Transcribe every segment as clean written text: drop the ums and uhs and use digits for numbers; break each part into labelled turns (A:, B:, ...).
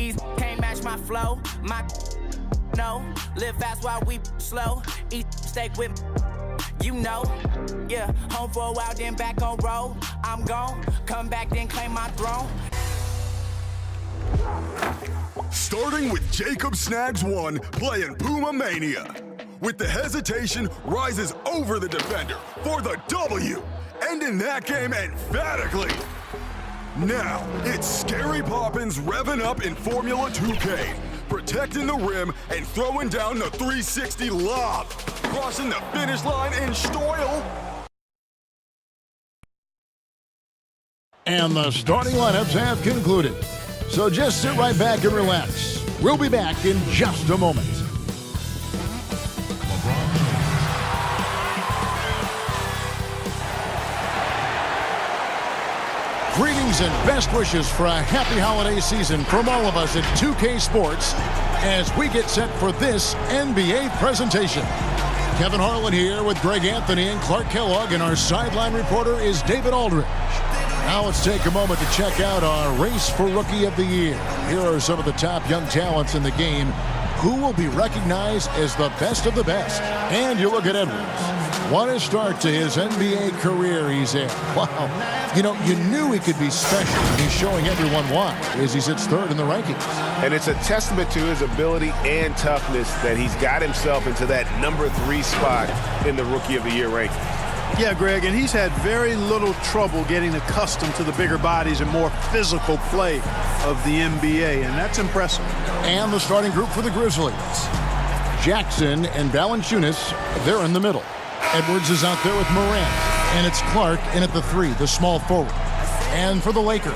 A: These can't match my flow. My no, live fast while we slow. Eat steak with, you know. Yeah, home for a while, then back on road. I'm gone, come back, then claim my throne.
B: Starting with Jacob Snags 1 playing Puma Mania. With the hesitation, rises over the defender for the W, ending that game emphatically. Now, it's Scary Poppins revving up in Formula 2K, protecting the rim and throwing down the 360 lob, crossing the finish line in style.
C: And the starting lineups have concluded. So just sit right back and relax. We'll be back in just a moment. Greetings and best wishes for a happy holiday season from all of us at 2K Sports as we get set for this NBA presentation. Kevin Harlan here with Greg Anthony and Clark Kellogg, and our sideline reporter is David Aldridge. Now let's take a moment to check out our race for Rookie of the Year. Here are some of the top young talents in the game who will be recognized as the best of the best. And you look at Edwards. What a start to his NBA career he's in. Wow. You know, you knew he could be special. He's showing everyone why as he sits third in the rankings.
D: And it's a testament to his ability and toughness that he's got himself into that #3 spot in the Rookie of the Year ranking.
E: Yeah, Greg, and he's had very little trouble getting accustomed to the bigger bodies and more physical play of the NBA, and that's impressive.
C: And the starting group for the Grizzlies. Jackson and Valanciunas, they're in the middle. Edwards is out there with Morant, and it's Clark in at the 3, the small forward. And for the Lakers,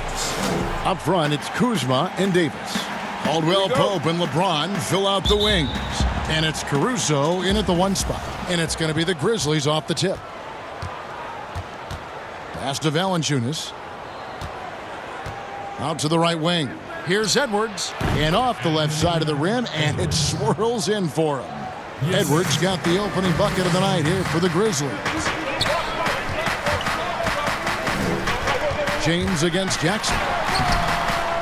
C: up front, it's Kuzma and Davis. Caldwell Pope and LeBron fill out the wings. And it's Caruso in at the 1 spot. And it's going to be the Grizzlies off the tip. Pass to Valanciunas. Out to the right wing. Here's Edwards. And off the left side of the rim, and it swirls in for him. Edwards got the opening bucket of the night here for the Grizzlies. James against Jackson.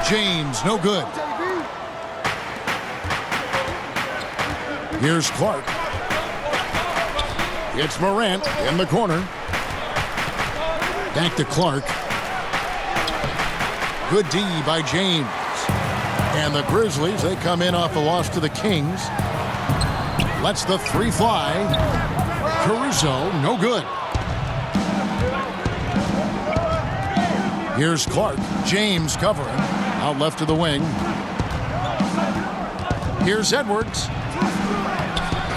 C: James, no good. Here's Clark. It's Morant in the corner. Back to Clark. Good D by James. And the Grizzlies, they come in off a loss to the Kings. Lets the 3 fly. Caruso, no good. Here's Clark. James covering. Out left to the wing. Here's Edwards.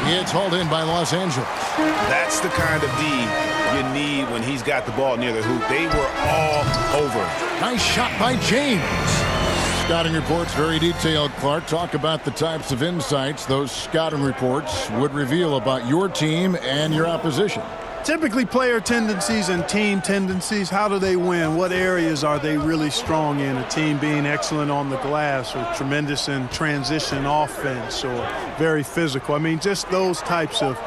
C: It's hauled in by Los Angeles.
D: That's the kind of D you need when he's got the ball near the hoop. They were all over.
C: Nice shot by James. Scouting reports very detailed, Clark. Talk about the types of insights those scouting reports would reveal about your team and your opposition.
E: Typically player tendencies and team tendencies. How do they win? What areas are they really strong in? A team being excellent on the glass or tremendous in transition offense or very physical. I mean, just those types of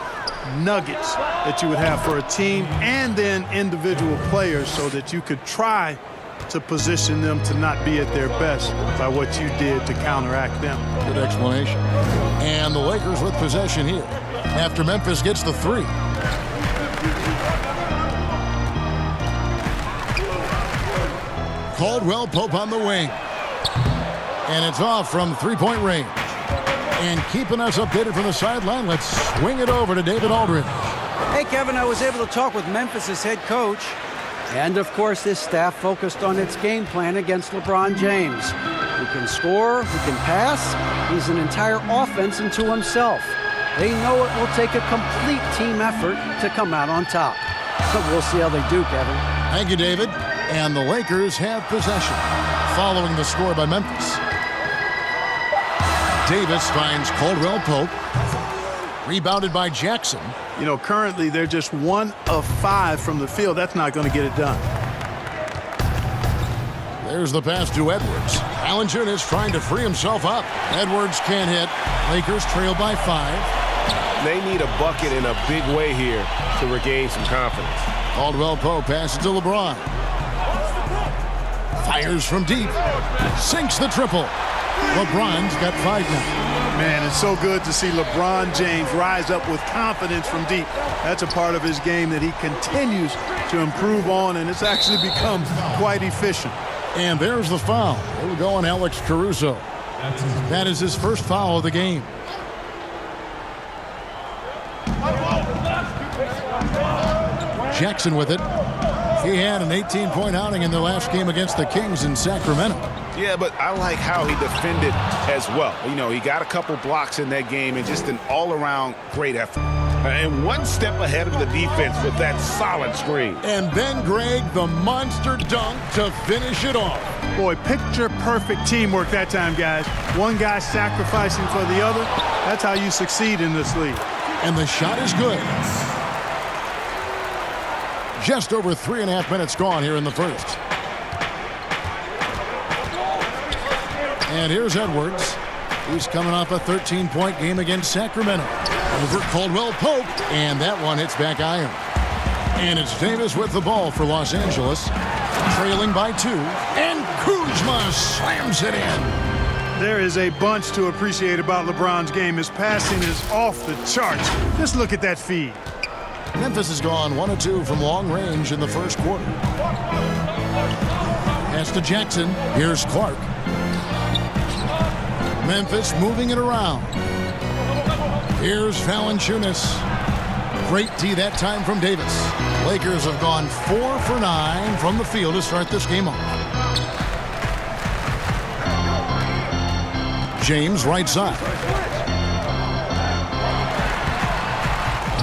E: nuggets that you would have for a team and then individual players so that you could try to position them to not be at their best by what you did to counteract them.
C: Good explanation. And the Lakers with possession here after Memphis gets the 3. Caldwell Pope on the wing. And it's off from 3-point range. And keeping us updated from the sideline, let's swing it over to David Aldridge.
F: Hey, Kevin, I was able to talk with Memphis' head coach. And, of course, this staff focused on its game plan against LeBron James. Who can score, who can pass. He's an entire offense unto himself. They know it will take a complete team effort to come out on top. So we'll see how they do, Kevin.
C: Thank you, David. And the Lakers have possession following the score by Memphis. Davis finds Caldwell Pope. Rebounded by Jackson.
E: You know, currently they're just 1 of 5 from the field. That's not going to get it done.
C: There's the pass to Edwards. Valanciunas trying to free himself up. Edwards can't hit. Lakers trail by 5.
D: They need a bucket in a big way here to regain some confidence.
C: Caldwell Pope passes to LeBron. Fires from deep. Sinks the triple. LeBron's got 5 now.
E: Man, it's so good to see LeBron James rise up with confidence from deep. That's a part of his game that he continues to improve on, and it's actually become quite efficient.
C: And there's the foul. It'll go on Alex Caruso. That is his first foul of the game. Jackson with it. He had an 18-point outing in their last game against the Kings in Sacramento.
D: Yeah, but I like how he defended as well. You know, he got a couple blocks in that game and just an all-around great effort. And one step ahead of the defense with that solid screen.
C: And then, Greg, the monster dunk to finish it off.
E: Boy, picture-perfect teamwork that time, guys. One guy sacrificing for the other. That's how you succeed in this league.
C: And the shot is good. Just over 3.5 minutes gone here in the first. And here's Edwards. He's coming off a 13-point game against Sacramento. Over Caldwell Pope, and that one hits back iron. And it's Davis with the ball for Los Angeles, trailing by 2. And Kuzma slams it in.
E: There is a bunch to appreciate about LeBron's game. His passing is off the charts. Just look at that feed.
C: Memphis has gone 1 of 2 from long range in the first quarter. Pass to Jackson. Here's Clark. Memphis moving it around. Here's Valanciunas. Great D that time from Davis. Lakers have gone 4 for 9 from the field to start this game off. James right side.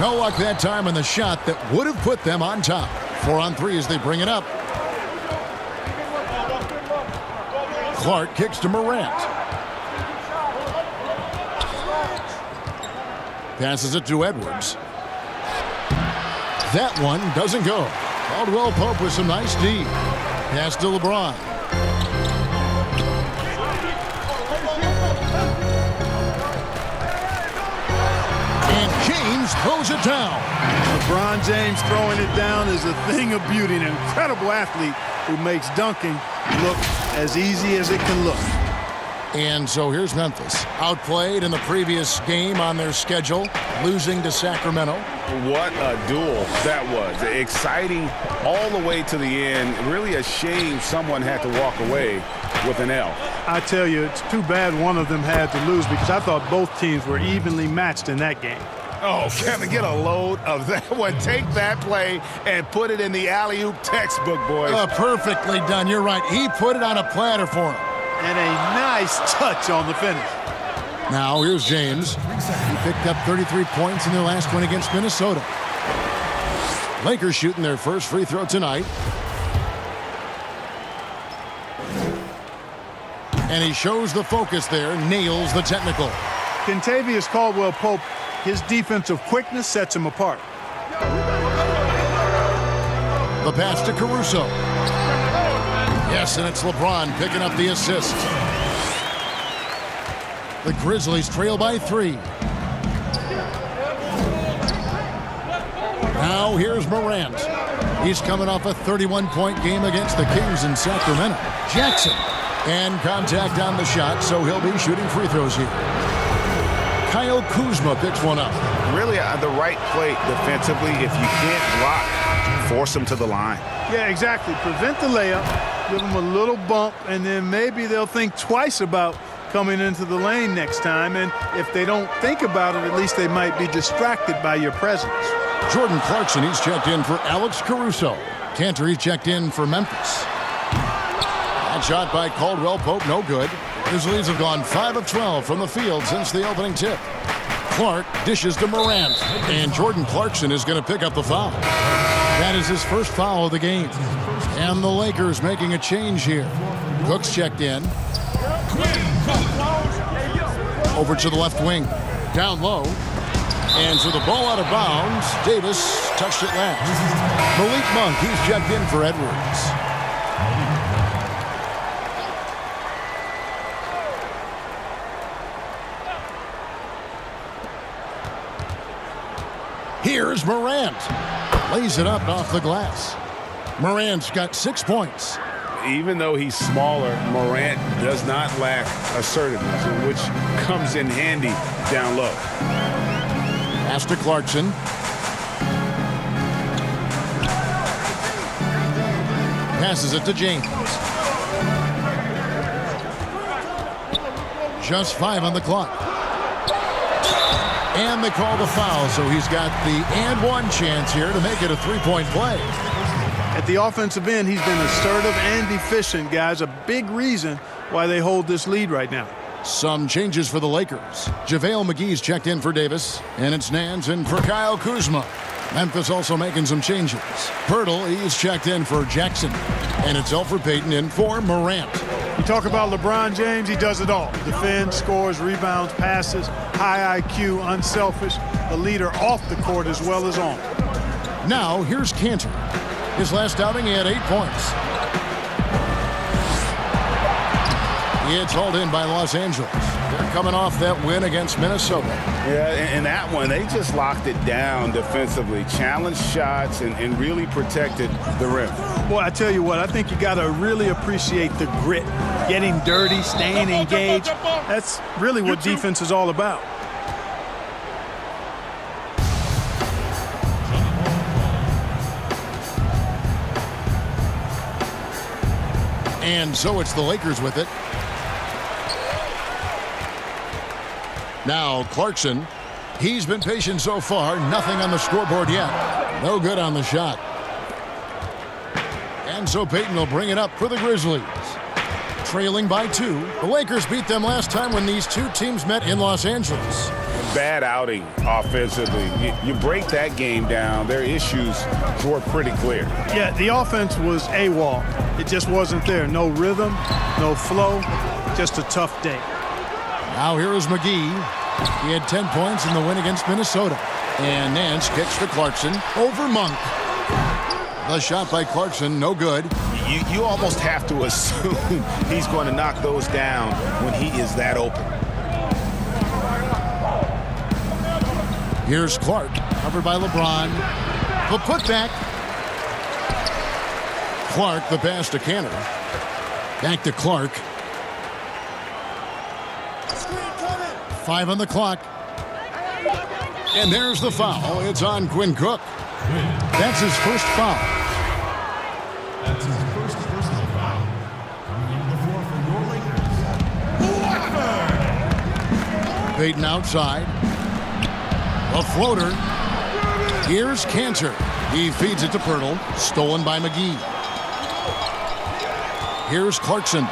C: No luck that time on the shot that would have put them on top. 4 on 3 as they bring it up. Clark kicks to Morant. Passes it to Edwards. That one doesn't go. Caldwell Pope with some nice D. Pass to LeBron. And James throws it down.
E: LeBron James throwing it down is a thing of beauty. An incredible athlete who makes dunking look as easy as it can look.
C: And so here's Memphis. Outplayed in the previous game on their schedule, losing to Sacramento.
D: What a duel that was. Exciting all the way to the end. Really a shame someone had to walk away with an L.
E: I tell you, it's too bad one of them had to lose because I thought both teams were evenly matched in that game.
D: Oh, Kevin, get a load of that one. Take that play and put it in the alley-oop textbook, boys.
C: Perfectly done. You're right. He put it on a platter for him.
E: And a nice touch on the finish.
C: Now here's James. He picked up 33 points in their last win against Minnesota. Lakers shooting their first free throw tonight. And he shows the focus there, nails the technical.
E: Kentavious Caldwell-Pope, his defensive quickness sets him apart.
C: The pass to Caruso. Yes, and it's LeBron picking up the assist. The Grizzlies trail by 3. Now here's Morant. He's coming off a 31-point game against the Kings in Sacramento. Jackson. And contact on the shot, so he'll be shooting free throws here. Kyle Kuzma picks one up.
D: Really the right play defensively. If you can't block, force him to the line.
E: Yeah, exactly. Prevent the layup, give them a little bump, and then maybe they'll think twice about coming into the lane next time. And if they don't think about it, at least they might be distracted by your presence.
C: Jordan Clarkson, he's checked in for Alex Caruso. Cantor, he's checked in for Memphis. That shot by Caldwell Pope, no good. Grizzlies have gone 5 of 12 from the field since the opening tip. Clark dishes to Morant, and Jordan Clarkson is going to pick up the foul. That is his first foul of the game. And the Lakers making a change here. Cook's checked in. Over to the left wing. Down low. And so the ball out of bounds. Davis touched it last. Malik Monk, he's checked in for Edwards. Here's Morant. Lays it up off the glass. Morant's got 6 points.
D: even though he's smaller, Morant does not lack assertiveness, which comes in handy down low.
C: Pass to Clarkson. Passes it to James. Just 5 on the clock. And they call the foul, so he's got the and one chance here to make it a three-point play.
E: At the offensive end, he's been assertive and efficient, guys. A big reason why they hold this lead right now.
C: Some changes for the Lakers. JaVale McGee's checked in for Davis, and it's Nance in for Kyle Kuzma. Memphis also making some changes. Pirtle, he's checked in for Jackson, and it's Elfrid Payton in for Morant.
E: You talk about LeBron James, he does it all. Defends, scores, rebounds, passes, high IQ, unselfish, a leader off the court as well as on.
C: Now, here's Cantor. His last outing, he had 8 points. It's hauled in by Los Angeles. They're coming off that win against Minnesota.
D: Yeah, and that one, they just locked it down defensively. Challenged shots and really protected the rim.
E: Boy, I tell you what, I think you got to really appreciate the grit. Getting dirty, staying engaged. That's really what defense is all about.
C: And so it's the Lakers with it. Now Clarkson, he's been patient so far. Nothing on the scoreboard yet. No good on the shot. And so Payton will bring it up for the Grizzlies. Trailing by 2. The Lakers beat them last time when these two teams met in Los Angeles.
D: Bad outing offensively. You break that game down, their issues were pretty clear.
E: Yeah, the offense was AWOL. It just wasn't there. No rhythm, no flow, just a tough day.
C: Now here is McGee. He had 10 points in the win against Minnesota. And Nance kicks to Clarkson over Monk. The shot by Clarkson, no good.
D: You almost have to assume he's going to knock those down when he is that open.
C: Here's Clark, covered by LeBron. The putback. Clark, the pass to Cantor. Back to Clark. 5 on the clock. And there's the foul. It's on Quinn Cook. That's his first foul.
G: That's his first personal foul. The floor for your Lakers.
C: Payton outside. A floater. Here's Cantor. He feeds it to Pirtle. Stolen by McGee. Here's Clarkson.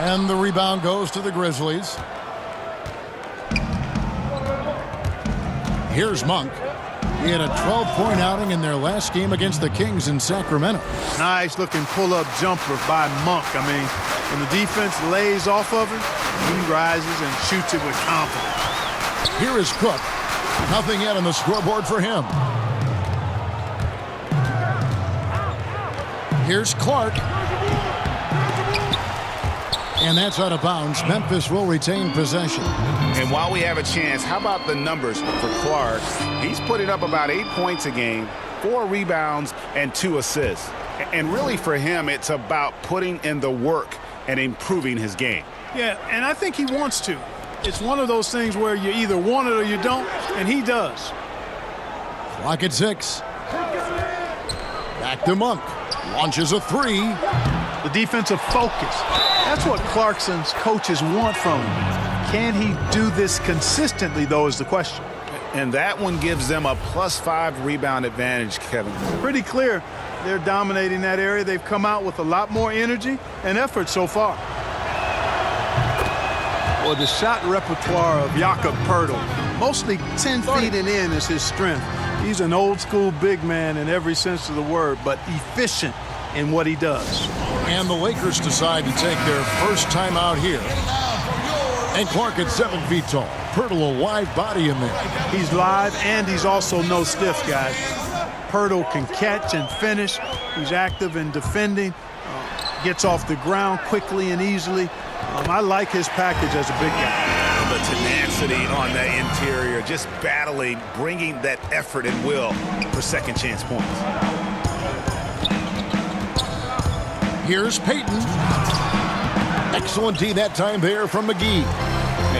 C: And the rebound goes to the Grizzlies. Here's Monk. He had a 12-point outing in their last game against the Kings in Sacramento.
E: Nice looking pull-up jumper by Monk. I mean, when the defense lays off of him, he rises and shoots it with confidence.
C: Here is Cook. Nothing yet on the scoreboard for him. Here's Clark. And that's out of bounds. Memphis will retain possession.
D: And while we have a chance, how about the numbers for Clark? He's putting up about 8 points a game, 4 rebounds, and 2 assists. And really for him, it's about putting in the work and improving his game.
E: Yeah, and I think he wants to. It's one of those things where you either want it or you don't, and he does.
C: Clock at 6. Back to Monk. Launches a 3.
E: The defensive focus. That's what Clarkson's coaches want from him. Can he do this consistently, though, is the question.
D: And that one gives them a +5 rebound advantage, Kevin.
E: Pretty clear they're dominating that area. They've come out with a lot more energy and effort so far. Well, the shot repertoire of Jakob Pirtle, mostly 10 feet and in is his strength. He's an old-school big man in every sense of the word, but efficient in what he does.
C: And the Lakers decide to take their first time out here. And Clark at 7 feet tall. Pirtle a wide body in there.
E: He's live and he's also no stiff, guys. Pirtle can catch and finish. He's active in defending. Gets off the ground quickly and easily. I like his package as a big guy.
D: The tenacity on the interior, just battling, bringing that effort and will for second chance points.
C: Here's Payton. Excellent D that time there from McGee.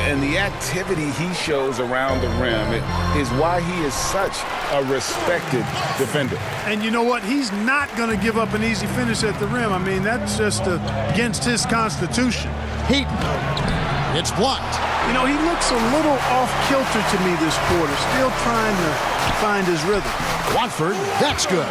D: And the activity he shows around the rim is why he is such a respected defender.
E: And you know what? He's not going to give up an easy finish at the rim. I mean, that's just against his constitution.
C: Payton. It's blocked.
E: You know, he looks a little off-kilter to me this quarter, still trying to find his rhythm.
C: Watford, that's good.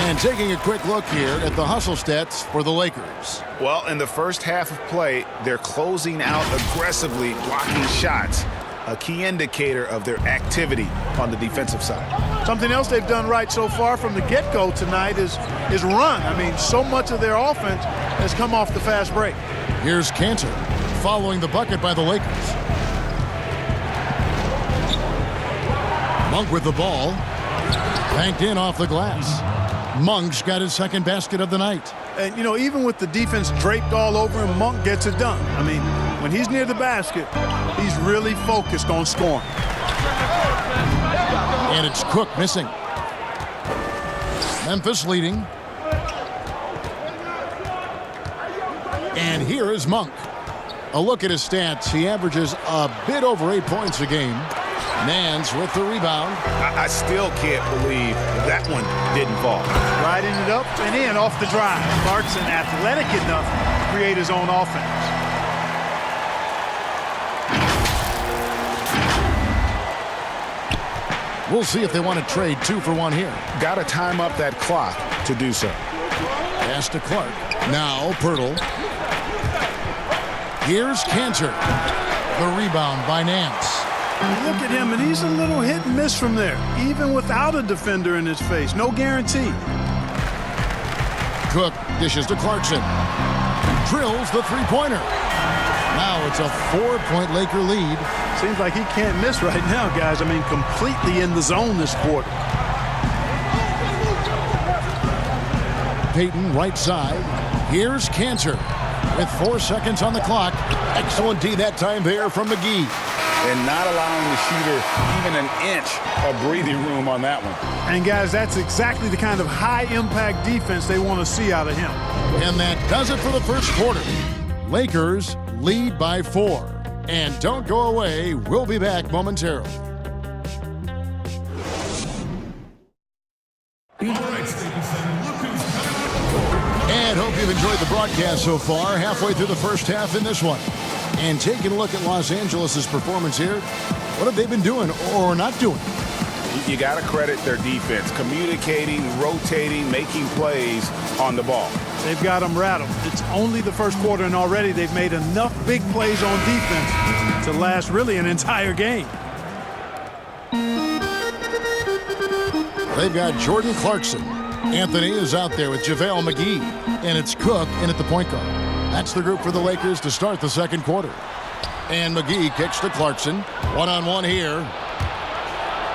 C: And taking a quick look here at the hustle stats for the Lakers.
D: Well, in the first half of play, they're closing out aggressively, blocking shots, a key indicator of their activity on the defensive side.
E: Something else they've done right so far from the get-go tonight is run. I mean, so much of their offense has come off the fast break.
C: Here's Cantor following the bucket by the Lakers. Monk with the ball. Banked in off the glass. Monk's got his second basket of the night.
E: And, you know, even with the defense draped all over him, Monk gets it done. I mean, when he's near the basket, he's really focused on scoring.
C: And it's Cook missing. Memphis leading. And here is Monk. A look at his stats. He averages a bit over 8 points a game. Nance with the rebound.
D: I still can't believe that one didn't fall.
E: Riding it up and in off the drive. Clarkson athletic enough to create his own offense.
C: We'll see if they want to trade 2 for 1 here.
D: Got to time up that clock to do so.
C: Pass to Clark. Now Pirtle. Here's Cantor. The rebound by Nance.
E: Look at him, and he's a little hit and miss from there, even without a defender in his face. No guarantee.
C: Cook dishes to Clarkson. Drills the three-pointer. Now it's a 4-point Laker lead.
E: Seems like he can't miss right now, guys. I mean, completely in the zone this quarter.
C: Payton right side. Here's Cantor with 4 seconds on the clock. Excellent D that time there from McGee.
D: And not allowing the shooter even an inch of breathing room on that one.
E: And, guys, that's exactly the kind of high-impact defense they want to see out of him.
C: And that does it for the first quarter. Lakers lead by 4. And don't go away. We'll be back momentarily. And hope you've enjoyed the broadcast so far. Halfway through the first half in this one. And taking a look at Los Angeles' performance here, what have they been doing or not doing?
D: You got to credit their defense, communicating, rotating, making plays on the ball.
E: They've got them rattled. It's only the first quarter, and already they've made enough big plays on defense to last really an entire game.
C: They've got Jordan Clarkson. Anthony is out there with JaVale McGee. And it's Cook in at the point guard. That's the group for the Lakers to start the second quarter. And McGee kicks to Clarkson. One-on-one here.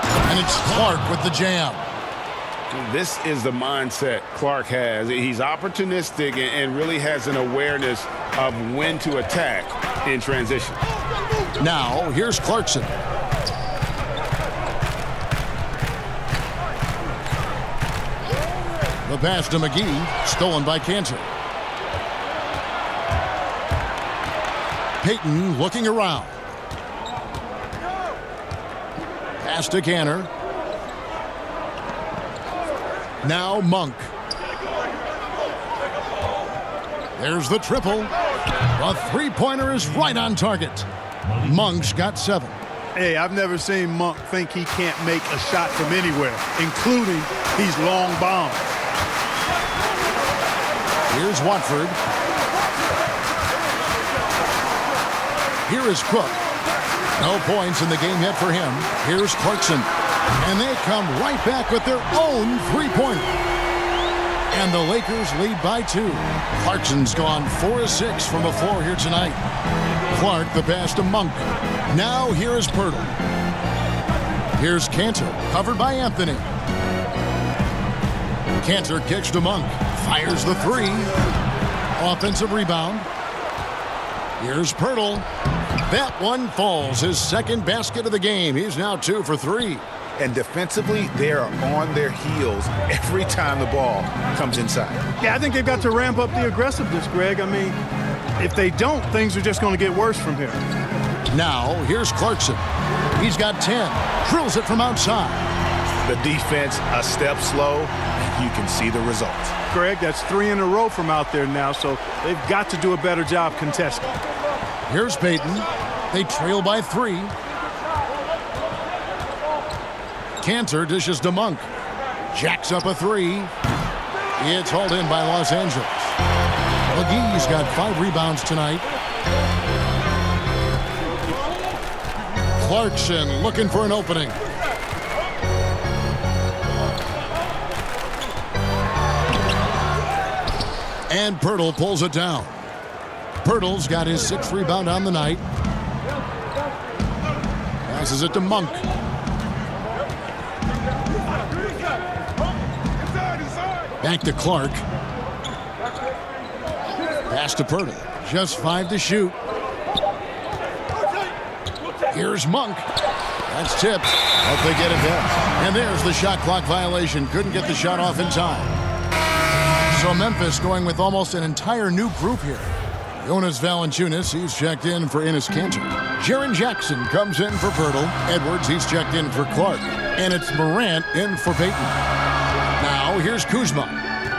C: And it's Clark with the jam.
D: This is the mindset Clark has. He's opportunistic and really has an awareness of when to attack in transition.
C: Now, here's Clarkson. The pass to McGee, stolen by Cantor. Payton looking around. Pass to Cantor. Now Monk. There's the triple. The three-pointer is right on target. Monk's got 7.
E: Hey, I've never seen Monk think he can't make a shot from anywhere, including these long bombs.
C: Here's Watford. Here is Cook. No points in the game yet for him. Here's Clarkson. And they come right back with their own three-pointer. And the Lakers lead by 2. Clarkson's gone 4 of 6 from the floor here tonight. Clark the pass to Monk. Now here is Pirtle. Here's Cantor, covered by Anthony. Cantor kicks to Monk. Fires the 3. Offensive rebound. Here's Pirtle. That one falls. His second basket of the game. He's now 2 for 3.
D: And defensively, they are on their heels every time the ball comes inside.
E: Yeah, I think they've got to ramp up the aggressiveness, Greg. I mean, if they don't, things are just going to get worse from here.
C: Now, here's Clarkson. He's got 10. Drills it from outside.
D: The defense a step slow, and you can see the results.
E: Greg, that's 3 in a row from out there now, so they've got to do a better job contesting.
C: Here's Peyton. They trail by 3. Cantor dishes to Monk. Jacks up a 3. It's hauled in by Los Angeles. McGee's got 5 rebounds tonight. Clarkson looking for an opening. And Pirtle pulls it down. Pirtle's got his 6th rebound on the night. Passes it to Monk. Back to Clark. Pass to Pirtle. Just 5 to shoot. Here's Monk. That's tipped. Hope they get it back. And there's the shot clock violation. Couldn't get the shot off in time. So Memphis going with almost an entire new group here. Jonas Valanciunas, he's checked in for Enes Kanter. Jaren Jackson comes in for Pirtle. Edwards, he's checked in for Clark. And it's Morant in for Peyton. Now, here's Kuzma.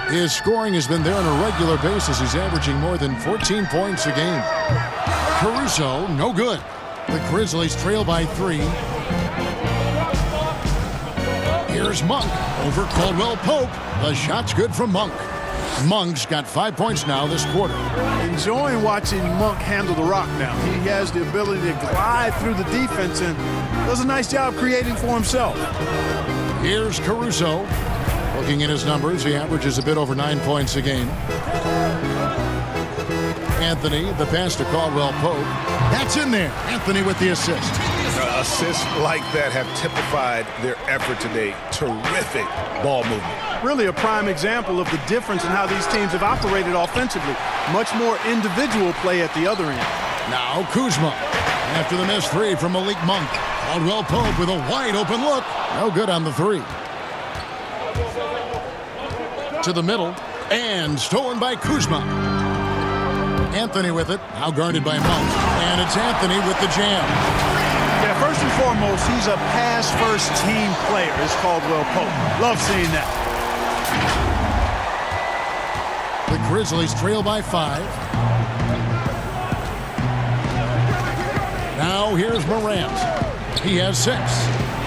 C: His scoring has been there on a regular basis. He's averaging more than 14 points a game. Caruso, no good. The Grizzlies trail by 3. Here's Monk over Caldwell Pope. The shot's good from Monk. Monk's got 5 points now this quarter.
E: Enjoying watching Monk handle the rock now. He has the ability to glide through the defense and does a nice job creating for himself.
C: Here's Caruso. Looking at his numbers, he averages a bit over 9 points a game. Anthony, the pass to Caldwell Pope. That's in there. Anthony with the assist.
D: Assists like that have typified their effort today. Terrific ball movement.
E: Really a prime example of the difference in how these teams have operated offensively. Much more individual play at the other end.
C: Now Kuzma. After the missed 3 from Malik Monk. Caldwell Pope with a wide open look. No good on the 3. To the middle. And stolen by Kuzma. Anthony with it. Now guarded by Monk. And it's Anthony with the jam.
E: Yeah, first and foremost, he's a pass-first team player. It's Caldwell Pope. Love seeing that.
C: The Grizzlies trail by 5. Now here's Morant. He has 6.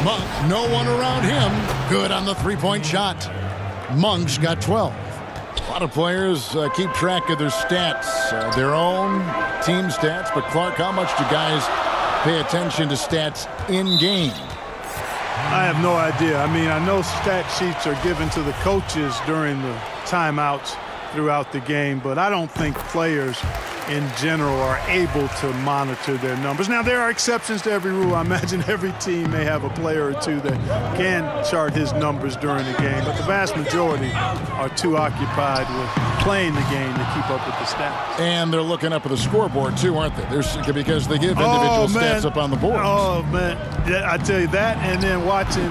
C: Monk, no one around him. Good on the 3-point shot. Monk's got 12. A lot of players keep track of their stats, their own team stats. But Clark, how much do guys pay attention to stats in game?
E: I have no idea. I mean, I know stat sheets are given to the coaches during the timeouts throughout the game, but I don't think players in general are able to monitor their numbers. Now, there are exceptions to every rule. I imagine every team may have a player or two that can chart his numbers during the game, but the vast majority are too occupied with playing the game to keep up with the stats.
C: And they're looking up at the scoreboard, too, aren't they? Because they give individual stats up on the board.
E: Oh, man. Yeah, I tell you that, and then watching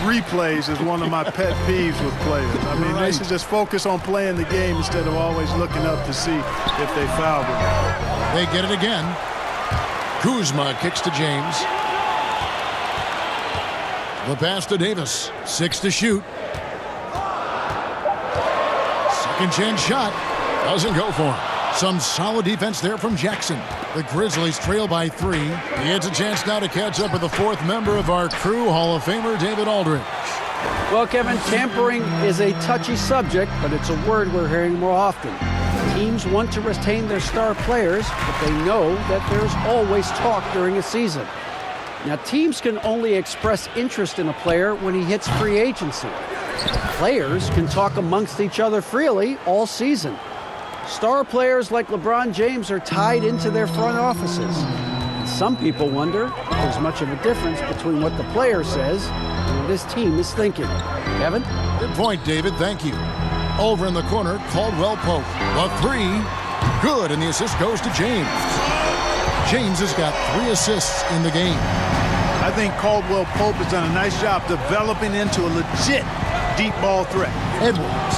E: replays is one of my pet peeves with players. I mean, They should just focus on playing the game instead of always looking up to see if they fouled him.
C: They get it again. Kuzma kicks to James. The pass to Davis. 6 to shoot. Second chance shot. Doesn't go for him. Some solid defense there from Jackson. The Grizzlies trail by 3. He gets a chance now to catch up with the 4th member of our crew, Hall of Famer David Aldridge.
F: Well, Kevin, tampering is a touchy subject, but it's a word we're hearing more often. Teams want to retain their star players, but they know that there's always talk during a season. Now, teams can only express interest in a player when he hits free agency. Players can talk amongst each other freely all season. Star players like LeBron James are tied into their front offices. And some people wonder if there's much of a difference between what the player says and what his team is thinking. Kevin?
C: Good point, David. Thank you. Over in the corner, Caldwell Pope. The 3. Good, and the assist goes to James. James has got 3 assists in the game.
E: I think Caldwell Pope has done a nice job developing into a legit deep ball threat.
C: Edwards.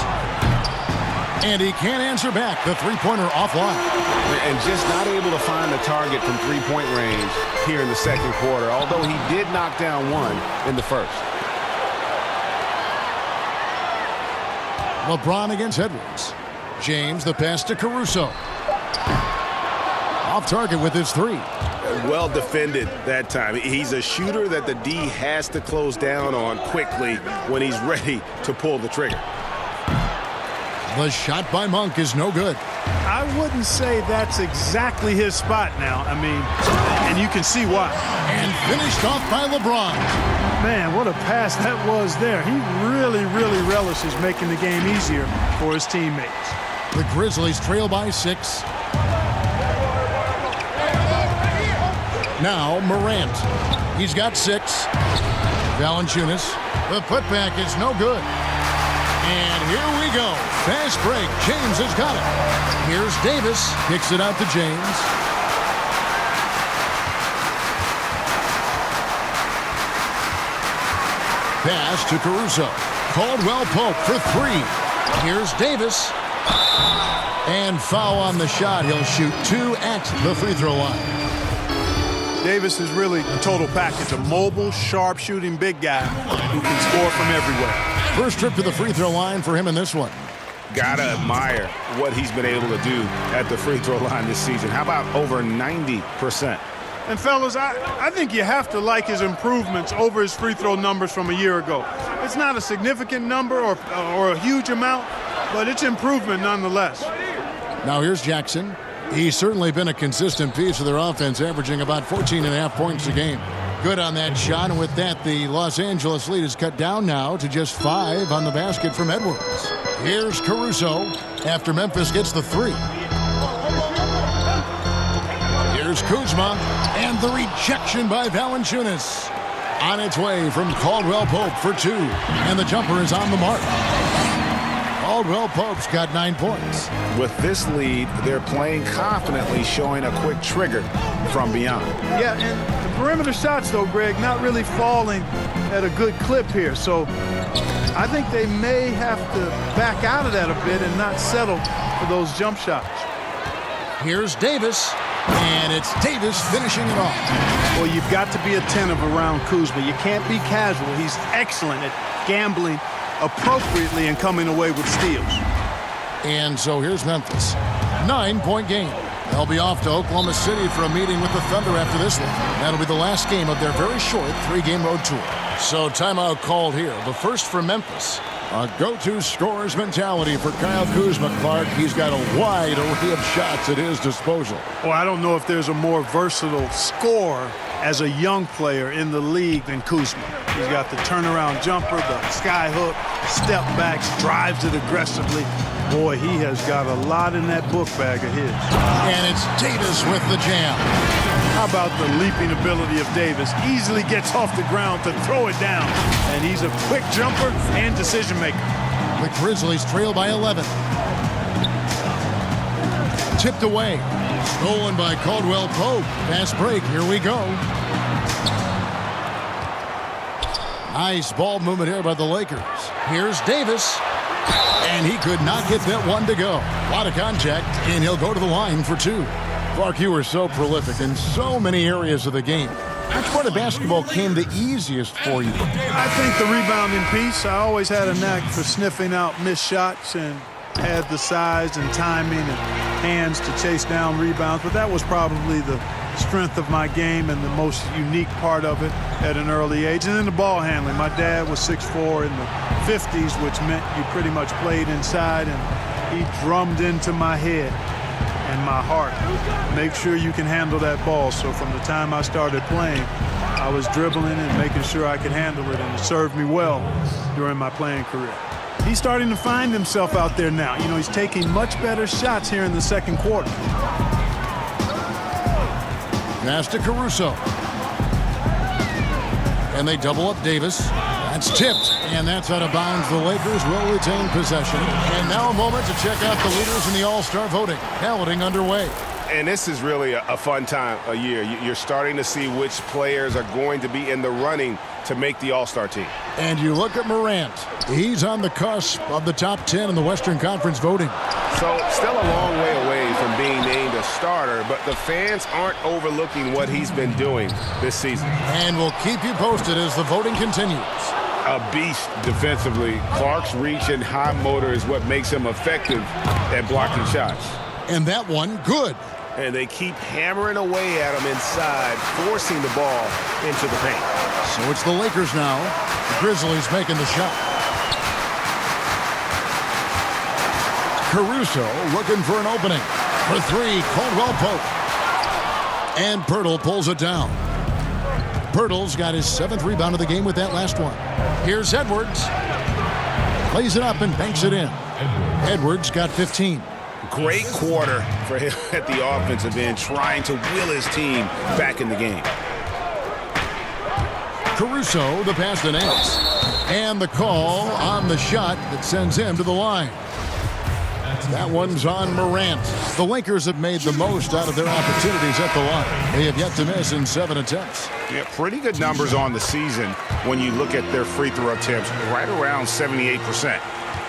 C: And he can't answer back. The three-pointer offline.
D: And just not able to find the target from three-point range here in the second quarter, although he did knock down one in the first.
C: LeBron against Edwards. James, the pass to Caruso. Off target with his three.
D: Well defended that time. He's a shooter that the D has to close down on quickly when he's ready to pull the trigger.
C: The shot by Monk is no good.
E: I wouldn't say that's exactly his spot now. I mean, and you can see why.
C: And finished off by LeBron.
E: Man, what a pass that was there. He really, really relishes making the game easier for his teammates.
C: The Grizzlies trail by 6. Now Morant. He's got 6. Valanciunas. The putback is no good. And here we go. Fast break. James has got it. Here's Davis. Kicks it out to James. Pass to Caruso. Caldwell Pope for 3. Here's Davis. And foul on the shot. He'll shoot 2 at the free throw line.
E: Davis is really a total package. A mobile, sharp-shooting big guy who can score from everywhere.
C: First trip to the free throw line for him in this one.
D: Gotta admire what he's been able to do at the free throw line this season. How about over 90%?
E: And fellas, I think you have to like his improvements over his free throw numbers from a year ago. It's not a significant number or a huge amount, but it's improvement nonetheless.
C: Now here's Jackson. He's certainly been a consistent piece of their offense, averaging about 14.5 points a game. Good on that shot, and with that, the Los Angeles lead is cut down now to just 5 on the basket from Edwards. Here's Caruso after Memphis gets the 3. Here's Kuzma, and the rejection by Valanciunas. On its way from Caldwell Pope for 2, and the jumper is on the mark. Caldwell Pope's got 9 points.
D: With this lead, they're playing confidently, showing a quick trigger from beyond.
E: Yeah, and the perimeter shots, though, Greg, not really falling at a good clip here. So I think they may have to back out of that a bit and not settle for those jump shots.
C: Here's Davis, and it's Davis finishing it off.
E: Well, you've got to be attentive around Kuzma. You can't be casual. He's excellent at gambling appropriately and coming away with steals.
C: And so here's Memphis. 9-point game. They'll be off to Oklahoma City for a meeting with the Thunder after this one. That'll be the last game of their very short 3-game road tour. So timeout called here. The first for Memphis. A go-to scorer's mentality for Kyle Kuzma, Clark. He's got a wide array of shots at his disposal.
E: Well, I don't know if there's a more versatile scorer as a young player in the league than Kuzma. He's got the turnaround jumper, the sky hook, step backs, drives it aggressively. Boy, he has got a lot in that book bag of his.
C: And it's Davis with the jam.
E: How about the leaping ability of Davis? Easily gets off the ground to throw it down. And he's a quick jumper and decision maker.
C: The Grizzlies trail by 11. Tipped away. Stolen by Caldwell Pope. Fast break. Here we go. Nice ball movement here by the Lakers. Here's Davis. And he could not get that one to go. A lot of contact, and he'll go to the line for 2. Clark, you were so prolific in so many areas of the game. Which part of basketball came the easiest for you?
E: I think the rebounding piece. I always had a knack for sniffing out missed shots and had the size and timing and hands to chase down rebounds. But that was probably the strength of my game and the most unique part of it at an early age. And then the ball handling. My dad was 6'4" in the 50s, which meant you pretty much played inside, and he drummed into my head and my heart. Make sure you can handle that ball. So from the time I started playing, I was dribbling and making sure I could handle it, and it served me well during my playing career. He's starting to find himself out there now. You know, he's taking much better shots here in the second quarter.
C: Pass to Caruso. And they double up Davis. That's tipped, and that's out of bounds. The Lakers will retain possession. And now a moment to check out the leaders in the All-Star voting. Balloting underway.
D: And this is really a fun time of year. You're starting to see which players are going to be in the running to make the All-Star team.
C: And you look at Morant. He's on the cusp of the top 10 in the Western Conference voting.
D: So still a long way away from being named a starter, but the fans aren't overlooking what he's been doing this season.
C: And we'll keep you posted as the voting continues.
D: A beast defensively. Clark's reach and high motor is what makes him effective at blocking shots.
C: And that one, good.
D: And they keep hammering away at him inside, forcing the ball into the paint.
C: So it's the Lakers now. The Grizzlies making the shot. Caruso looking for an opening. For three, Caldwell Pope. And Pirtle pulls it down. Pirtle's got his 7th rebound of the game with that last one. Here's Edwards. Lays it up and banks it in. Edwards got 15.
D: Great quarter for him at the offensive end, trying to will his team back in the game.
C: Caruso, the pass to Nance. And the call on the shot that sends him to the line. That one's on Morant. The Lakers have made the most out of their opportunities at the line. They have yet to miss in 7 attempts.
D: Yeah, pretty good numbers on the season when you look at their free throw attempts, right around 78%.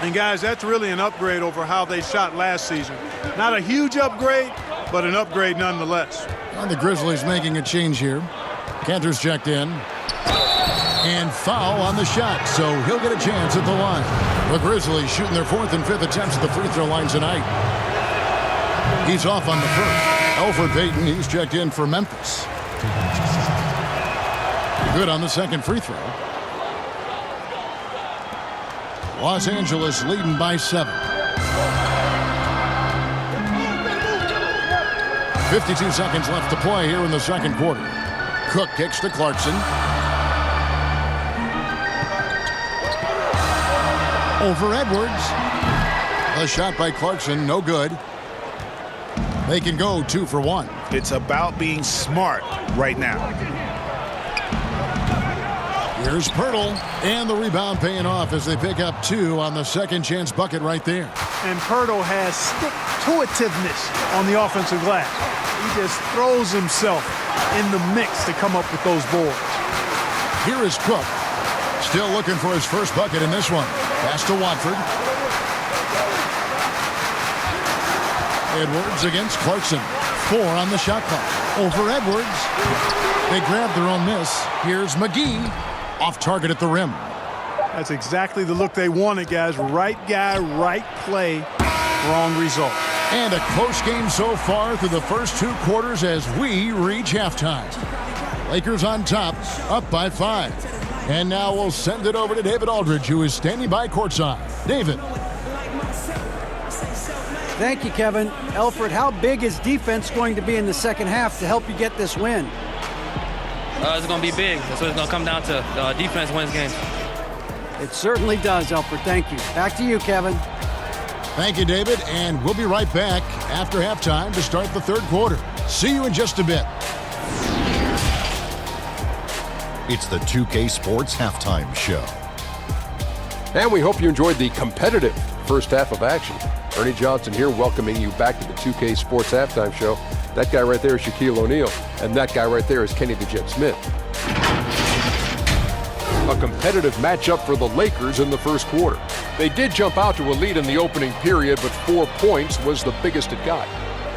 E: And guys, that's really an upgrade over how they shot last season. Not a huge upgrade, but an upgrade nonetheless.
C: And the Grizzlies making a change here. Cantor's checked in. And foul on the shot, so he'll get a chance at the line. The Grizzlies shooting their 4th and 5th attempts at the free throw line tonight. He's off on the first. Elfrid Payton, he's checked in for Memphis. Good on the 2nd free throw. Los Angeles leading by 7. 52 seconds left to play here in the 2nd quarter. Cook kicks to Clarkson. Over Edwards. A shot by Clarkson, no good. They can go 2 for 1.
D: It's about being smart right now.
C: Here's Pirtle, and the rebound paying off as they pick up 2 on the second chance bucket right there.
E: And Pirtle has stick-to-itiveness on the offensive glass. He just throws himself in the mix to come up with those boards.
C: Here is Cook, still looking for his first bucket in this one. Pass to Watford. Edwards against Clarkson. 4 on the shot clock. Over Edwards. They grab their own miss. Here's McGee. Off target at the rim.
E: That's exactly the look they wanted, guys. Right guy, right play, wrong result.
C: And a close game so far through the first 2 quarters as we reach halftime. Lakers on top, up by 5. And now we'll send it over to David Aldridge, who is standing by courtside. David.
F: Thank you, Kevin. Elfrid, how big is defense going to be in the second half to help you get this win?
H: It's going to be big. That's what it's going to come down to. Defense wins games.
F: It certainly does, Elfrid. Thank you. Back to you, Kevin.
C: Thank you, David. And we'll be right back after halftime to start the 3rd quarter. See you in just a bit.
I: It's the 2K Sports Halftime Show.
J: And we hope you enjoyed the competitive first half of action. Ernie Johnson here welcoming you back to the 2K Sports Halftime Show. That guy right there is Shaquille O'Neal, and that guy right there is Kenny the Jet Smith. A competitive matchup for the Lakers in the first quarter. They did jump out to a lead in the opening period, but 4 points was the biggest it got.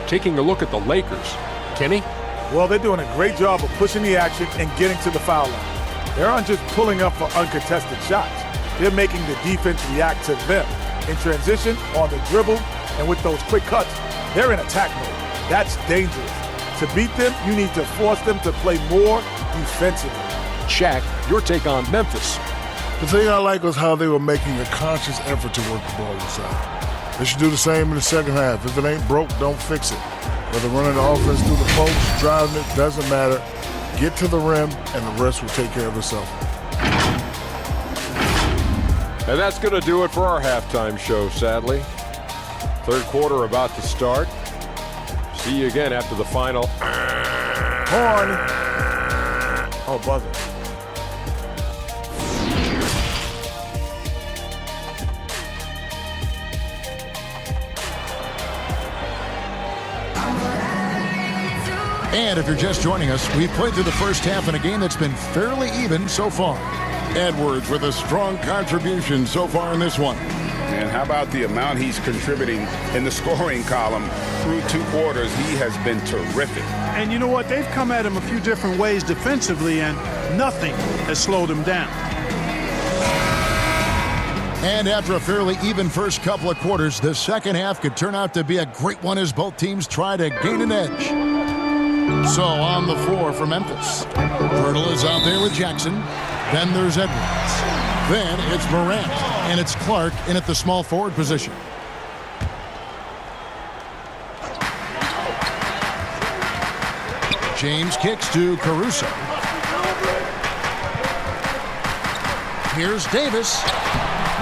J: Taking a look at the Lakers. Kenny?
K: Well, they're doing a great job of pushing the action and getting to the foul line. They aren't just pulling up for uncontested shots. They're making the defense react to them. In transition, on the dribble, and with those quick cuts, they're in attack mode. That's dangerous. To beat them, you need to force them to play more defensively.
J: Shaq, your take on Memphis.
L: The thing I like was how they were making a conscious effort to work the ball inside. They should do the same in the second half. If it ain't broke, don't fix it. Whether running the offense through the post, driving it, doesn't matter. Get to the rim, and the rest will take care of itself.
J: And that's going to do it for our halftime show, sadly. 3rd quarter about to start. See you again after the final.
K: Horn. Oh, buzzer.
C: And if you're just joining us, we've played through the first half in a game that's been fairly even so far. Edwards with a strong contribution so far in this one.
D: And how about the amount he's contributing in the scoring column through 2 quarters? He has been terrific.
E: And you know what? They've come at him a few different ways defensively, and nothing has slowed him down.
C: And after a fairly even first couple of quarters, the second half could turn out to be a great one as both teams try to gain an edge. So on the floor for Memphis, Pirtle is out there with Jackson. Then there's Edwards. Then it's Morant, and it's Clark in at the small forward position. James kicks to Caruso. Here's Davis.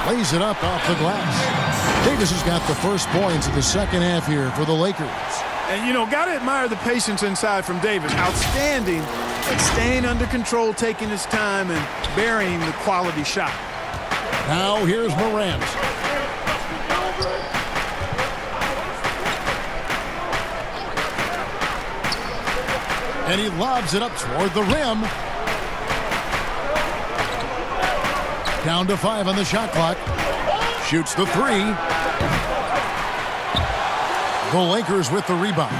C: Lays it up off the glass. Davis has got the first points of the second half here for the Lakers.
E: And, you know, got to admire the patience inside from Davis. Outstanding at staying under control, taking his time, and burying the quality shot.
C: Now here's Morant. And he lobs it up toward the rim. Down to 5 on the shot clock. Shoots the 3. The Lakers with the rebound.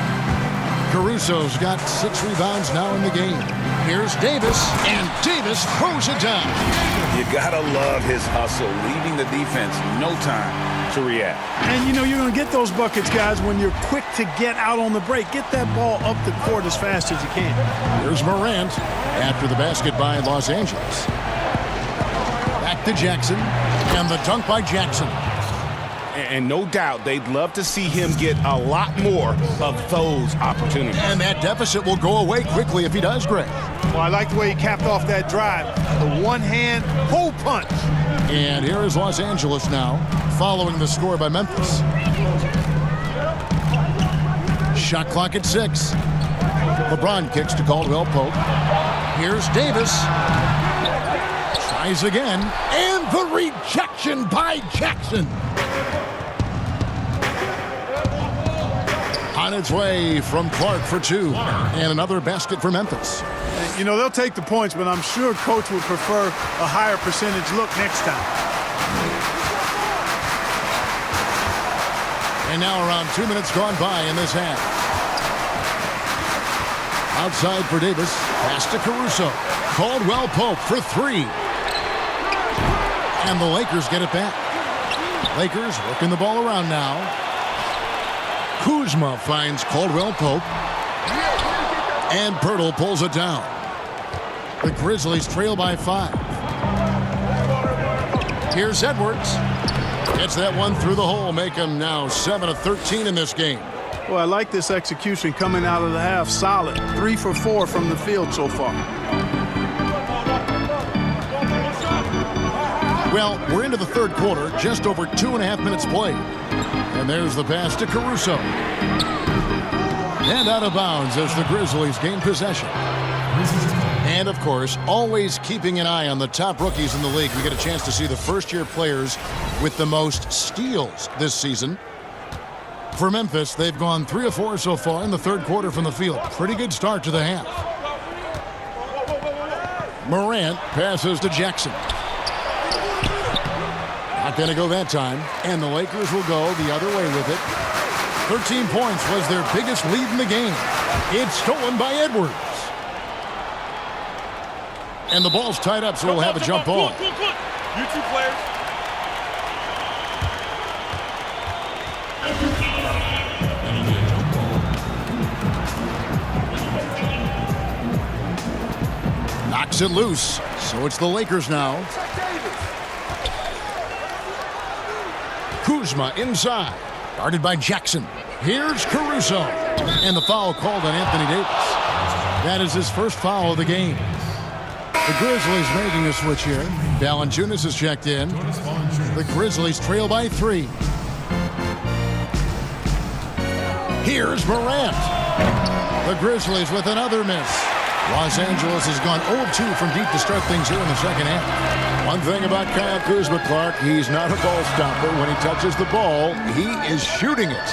C: Caruso's got 6 rebounds now in the game. Here's Davis, and Davis throws it down.
D: You gotta love his hustle, leaving the defense no time to react.
E: And, you know, you're going to get those buckets, guys, when you're quick to get out on the break. Get that ball up the court as fast as you can.
C: Here's Morant after the basket by Los Angeles. Back to Jackson, and the dunk by Jackson.
D: And no doubt they'd love to see him get a lot more of those opportunities.
C: And that deficit will go away quickly if he does, Greg.
E: Well, I like the way he capped off that drive. The one-hand pull punch.
C: And here is Los Angeles now, following the score by Memphis. Shot clock at 6. LeBron kicks to Caldwell Pope. Here's Davis. Tries again, and the rejection by Jackson. On its way from Clark for 2, and another basket for Memphis.
E: You know, they'll take the points, but I'm sure Coach would prefer a higher percentage look next time.
C: And now around 2 minutes gone by in this half. Outside for Davis, pass to Caruso. Caldwell Pope for 3. And the Lakers get it back. Lakers working the ball around now. Kuzma finds Caldwell Pope. And Pirtle pulls it down. The Grizzlies trail by 5. Here's Edwards. Gets that one through the hole, make him now 7 of 13 in this game.
E: Well, I like this execution coming out of the half. Solid. 3 for 4 from the field so far.
C: Well, we're into the third quarter, just over 2.5 minutes played. And there's the pass to Caruso. And out of bounds as the Grizzlies gain possession. And, of course, always keeping an eye on the top rookies in the league. We get a chance to see the first-year players with the most steals this season. For Memphis, they've gone 3 of 4 so far in the third quarter from the field. Pretty good start to the half. Morant passes to Jackson. Not going to go that time, and the Lakers will go the other way with it. 13 points was their biggest lead in the game. It's stolen by Edwards. And the ball's tied up, so we'll have a jump ball.
M: You two players.
C: Knocks it loose, so it's the Lakers now. Kuzma inside, guarded by Jackson. Here's Caruso, and the foul called on Anthony Davis. That is his first foul of the game. The Grizzlies making a switch here. Valanciunas is checked in. The Grizzlies trail by 3. Here's Morant. The Grizzlies with another miss. Los Angeles has gone 0-2 from deep to start things here in the second half. One thing about Kyle Kuzma, Clark, he's not a ball stopper. When he touches the ball, he is shooting it.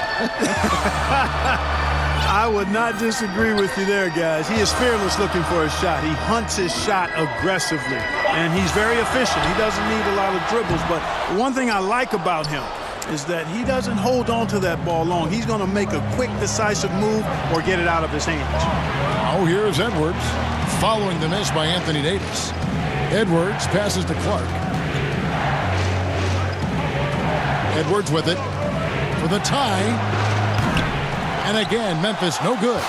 E: I would not disagree with you there, guys. He is fearless looking for his shot. He hunts his shot aggressively, and he's very efficient. He doesn't need a lot of dribbles, but one thing I like about him is that he doesn't hold on to that ball long. He's going to make a quick, decisive move or get it out of his hands.
C: Oh, here's Edwards, following the miss by Anthony Davis. Edwards passes to Clark. Edwards with it for the tie. And again, Memphis no good.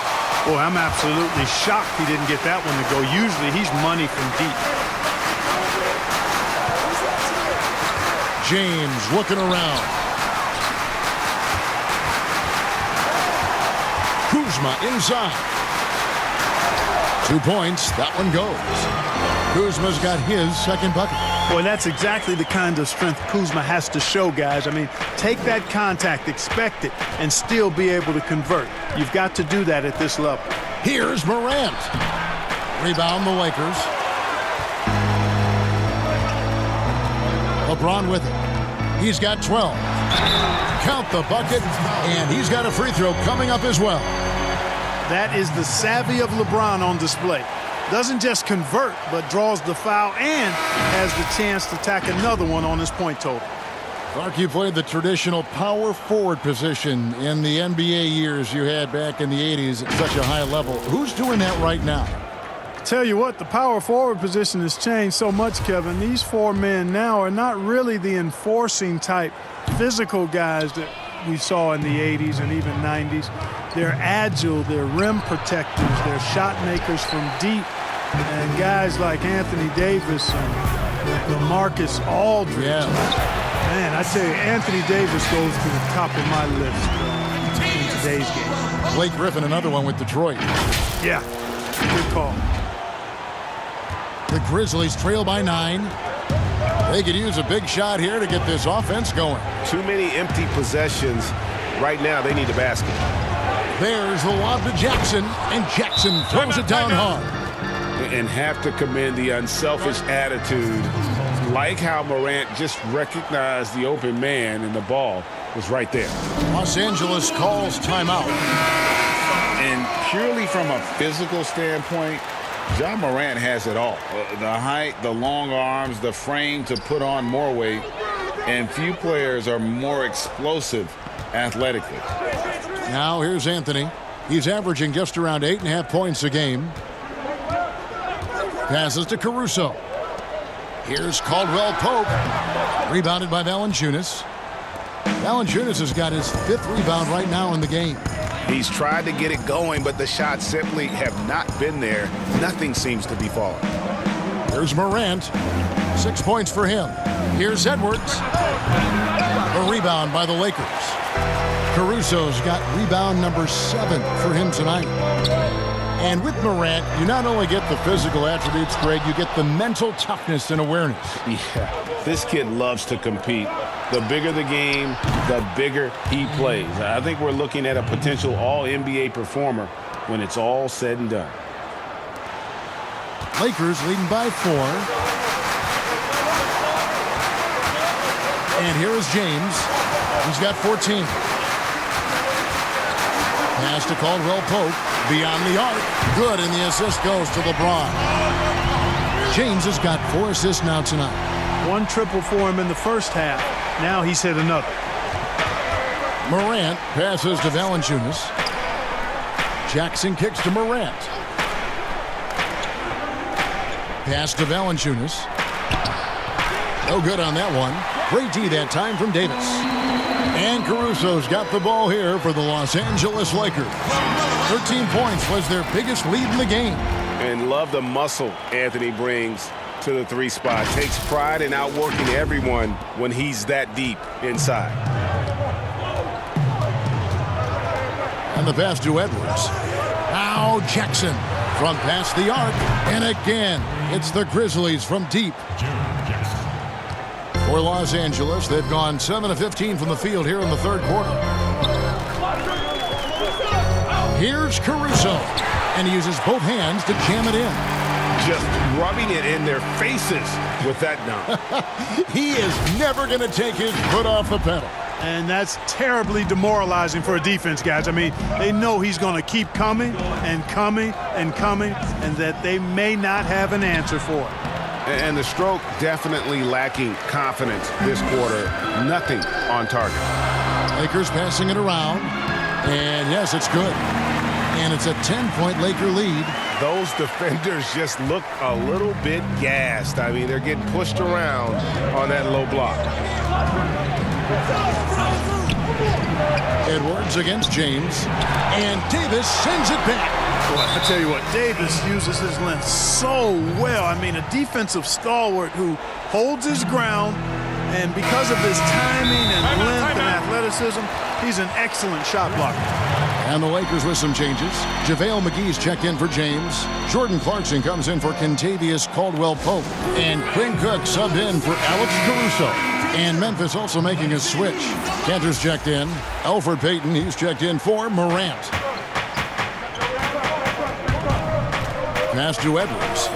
E: Boy, I'm absolutely shocked he didn't get that one to go. Usually he's money from deep.
C: James looking around. Kuzma inside. 2 points. That one goes. Kuzma's got his second bucket.
E: Boy, that's exactly the kind of strength Kuzma has to show, guys. I mean, take that contact, expect it, and still be able to convert. You've got to do that at this level.
C: Here's Morant. Rebound the Lakers. LeBron with it. He's got 12. Count the bucket, and he's got a free throw coming up as well.
E: That is the savvy of LeBron on display. Doesn't just convert, but draws the foul and has the chance to tack another one on his point total.
C: Clark, you played the traditional power forward position in the NBA years you had back in the 80s at such a high level. Who's doing that right now?
E: Tell you what, the power forward position has changed so much, Kevin. These four men now are not really the enforcing type physical guys that we saw in the 80s and even 90s. They're agile, they're rim protectors, they're shot makers from deep. And guys like Anthony Davis and LaMarcus Aldridge.
C: Yeah.
E: Man, I tell you, Anthony Davis goes to the top of my list in today's game.
C: Blake Griffin, another one with Detroit.
E: Yeah, good call.
C: The Grizzlies trail by 9. They could use a big shot here to get this offense going.
D: Too many empty possessions. Right now, they need a basket.
C: There's the lob to Jackson, and Jackson throws it down hard.
D: And have to commend the unselfish attitude. Like how Morant just recognized the open man and the ball was right there.
C: Los Angeles calls timeout.
D: And purely from a physical standpoint, Ja Morant has it all. The height, the long arms, the frame to put on more weight. And few players are more explosive athletically.
C: Now here's Anthony. He's averaging just around 8.5 points a game. Passes to Caruso. Here's Caldwell Pope. Rebounded by Valanciunas. Valanciunas has got his 5th rebound right now in the game.
D: He's tried to get it going, but the shots simply have not been there. Nothing seems to be falling.
C: Here's Morant. 6 points for him. Here's Edwards. A rebound by the Lakers. Caruso's got rebound number 7 for him tonight. And with Morant, you not only get the physical attributes, Greg, you get the mental toughness and awareness.
D: Yeah, this kid loves to compete. The bigger the game, the bigger he plays. I think we're looking at a potential all-NBA performer when it's all said and done.
C: Lakers leading by 4. And here is James. He's got 14. Pass to Caldwell Pope. Beyond the arc. Good, and the assist goes to LeBron. James has got 4 assists now tonight.
E: 1 triple for him in the first half. Now he's hit another.
C: Morant passes to Valanciunas. Jackson kicks to Morant. Pass to Valanciunas. No good on that one. Great D that time from Davis. And Caruso's got the ball here for the Los Angeles Lakers. 13 points was their biggest lead in the game.
D: And love the muscle Anthony brings to the 3 spot. Takes pride in outworking everyone when he's that deep inside.
C: And the pass to Edwards. Now Jackson from past the arc. And again, it's the Grizzlies from deep. For Los Angeles, they've gone 7 of 15 from the field here in the 3rd quarter. Here's Caruso, and he uses both hands to jam it in.
D: Just rubbing it in their faces with that dunk.
C: He is never going to take his foot off the pedal.
E: And that's terribly demoralizing for a defense, guys. I mean, they know he's going to keep coming and coming and coming, and that they may not have an answer for it.
D: And the stroke definitely lacking confidence this quarter. Nothing on target.
C: Lakers passing it around. And yes, it's good. And it's a 10-point Laker lead.
D: Those defenders just look a little bit gassed. I mean, they're getting pushed around on that low block.
C: Edwards against James. And Davis sends it back.
E: Boy, I tell you what, Davis uses his length so well. I mean, a defensive stalwart who holds his ground, and because of his timing and length and athleticism, he's an excellent shot blocker.
C: And the Lakers with some changes. JaVale McGee's checked in for James. Jordan Clarkson comes in for Kentavious Caldwell-Pope. And Quinn Cook subbed in for Alex Caruso. And Memphis also making a switch. Kanter's checked in. Elfrid Payton, he's checked in for Morant. Pass to Edwards.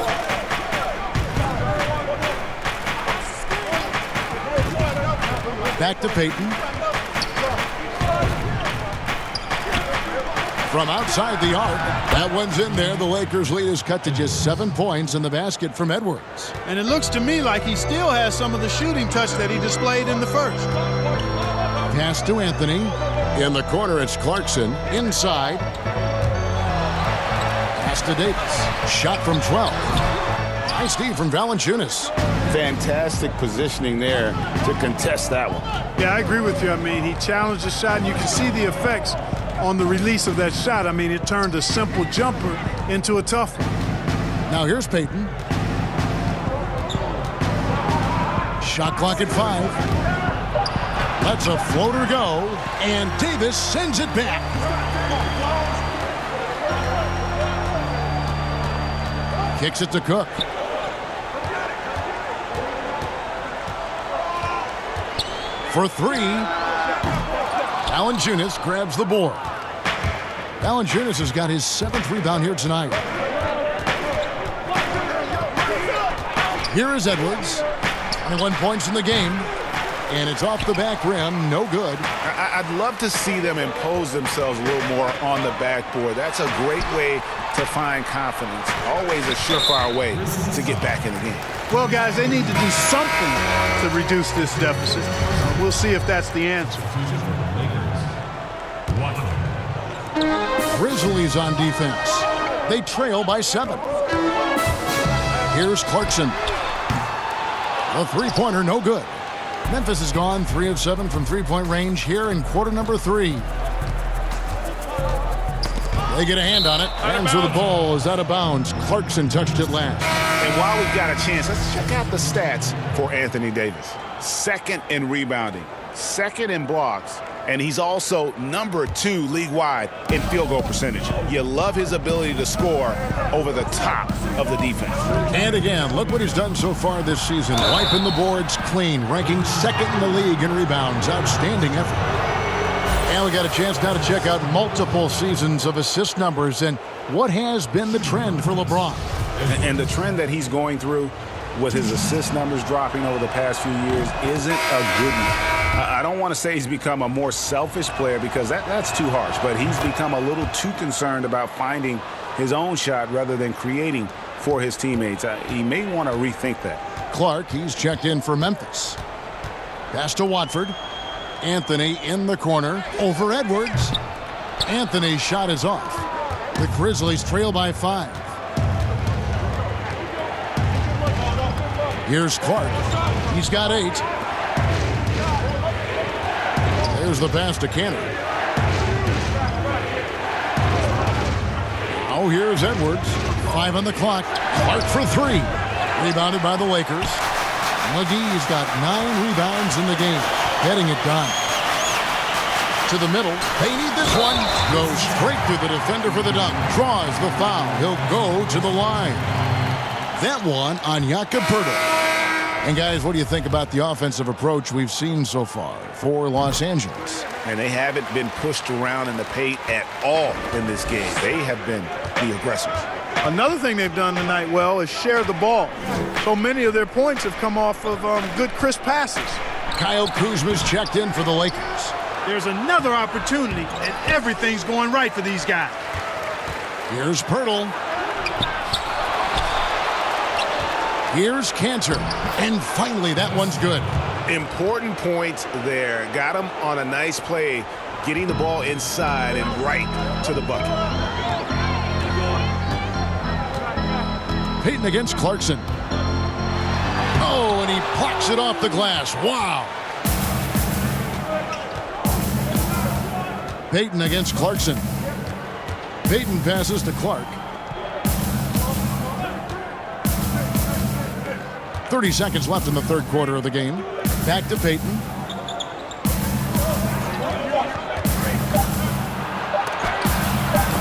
C: Back to Payton. From outside the arc, that one's in there. The Lakers' lead is cut to just 7 points in the basket from Edwards.
E: And it looks to me like he still has some of the shooting touch that he displayed in the first.
C: Pass to Anthony. In the corner, it's Clarkson. Inside. Pass to Davis. Shot from 12. Nice D from Valanciunas.
D: Fantastic positioning there to contest that one.
E: Yeah, I agree with you. I mean, he challenged the shot, and you can see the effects on the release of that shot. I mean, it turned a simple jumper into a tough one.
C: Now here's Payton. Shot clock at 5. Lets a floater go, and Davis sends it back. Kicks it to Cook. For 3. Valanciunas grabs the board. Valanciunas has got his 7th rebound here tonight. Here is Edwards. 21 points in the game. And it's off the back rim. No good.
D: I'd love to see them impose themselves a little more on the backboard. That's a great way to find confidence. Always a surefire way to get back in the game.
E: Well, guys, they need to do something to reduce this deficit. We'll see if that's the answer.
C: Grizzlies on defense. They trail by 7. Here's Clarkson. A three-pointer, no good. Memphis has gone 3 of 7 from three-point range here in quarter number 3. They get a hand on it. Hands with the ball is out of bounds. Clarkson touched it last.
D: And while we've got a chance, let's check out the stats for Anthony Davis. 2nd in rebounding, 2nd in blocks, and he's also number 2 league-wide in field goal percentage. You love his ability to score over the top of the defense.
C: And again, look what he's done so far this season. Wiping the boards clean, ranking 2nd in the league in rebounds. Outstanding effort. And we got a chance now to check out multiple seasons of assist numbers and what has been the trend for LeBron.
D: And the trend that he's going through with his assist numbers dropping over the past few years isn't a good one. I don't want to say he's become a more selfish player because that's too harsh, but he's become a little too concerned about finding his own shot rather than creating for his teammates. He may want to rethink that.
C: Clark, he's checked in for Memphis. Pass to Watford. Anthony in the corner over Edwards. Anthony's shot is off. The Grizzlies trail by 5. Here's Clark. He's got 8. There's the pass to Kanter. Now here's Edwards. 5 on the clock. Clark for 3. Rebounded by the Lakers. McGee's got 9 rebounds in the game. Getting it done. To the middle. They need this one. Goes straight through the defender for the dunk. Draws the foul. He'll go to the line. That one on Jakob Poeltl. And guys, what do you think about the offensive approach we've seen so far for Los Angeles?
D: And they haven't been pushed around in the paint at all in this game. They have been the aggressors.
E: Another thing they've done tonight well is share the ball. So many of their points have come off of good crisp passes.
C: Kyle Kuzma's checked in for the Lakers.
E: There's another opportunity, and everything's going right for these guys.
C: Here's Pirtle. Here's Cantor. And finally, that one's good.
D: Important points there. Got him on a nice play, getting the ball inside and right to the bucket.
C: Payton against Clarkson. Oh, and he plucks it off the glass. Wow. Payton against Clarkson. Payton passes to Clark. 30 seconds left in the third quarter of the game. Back to Payton.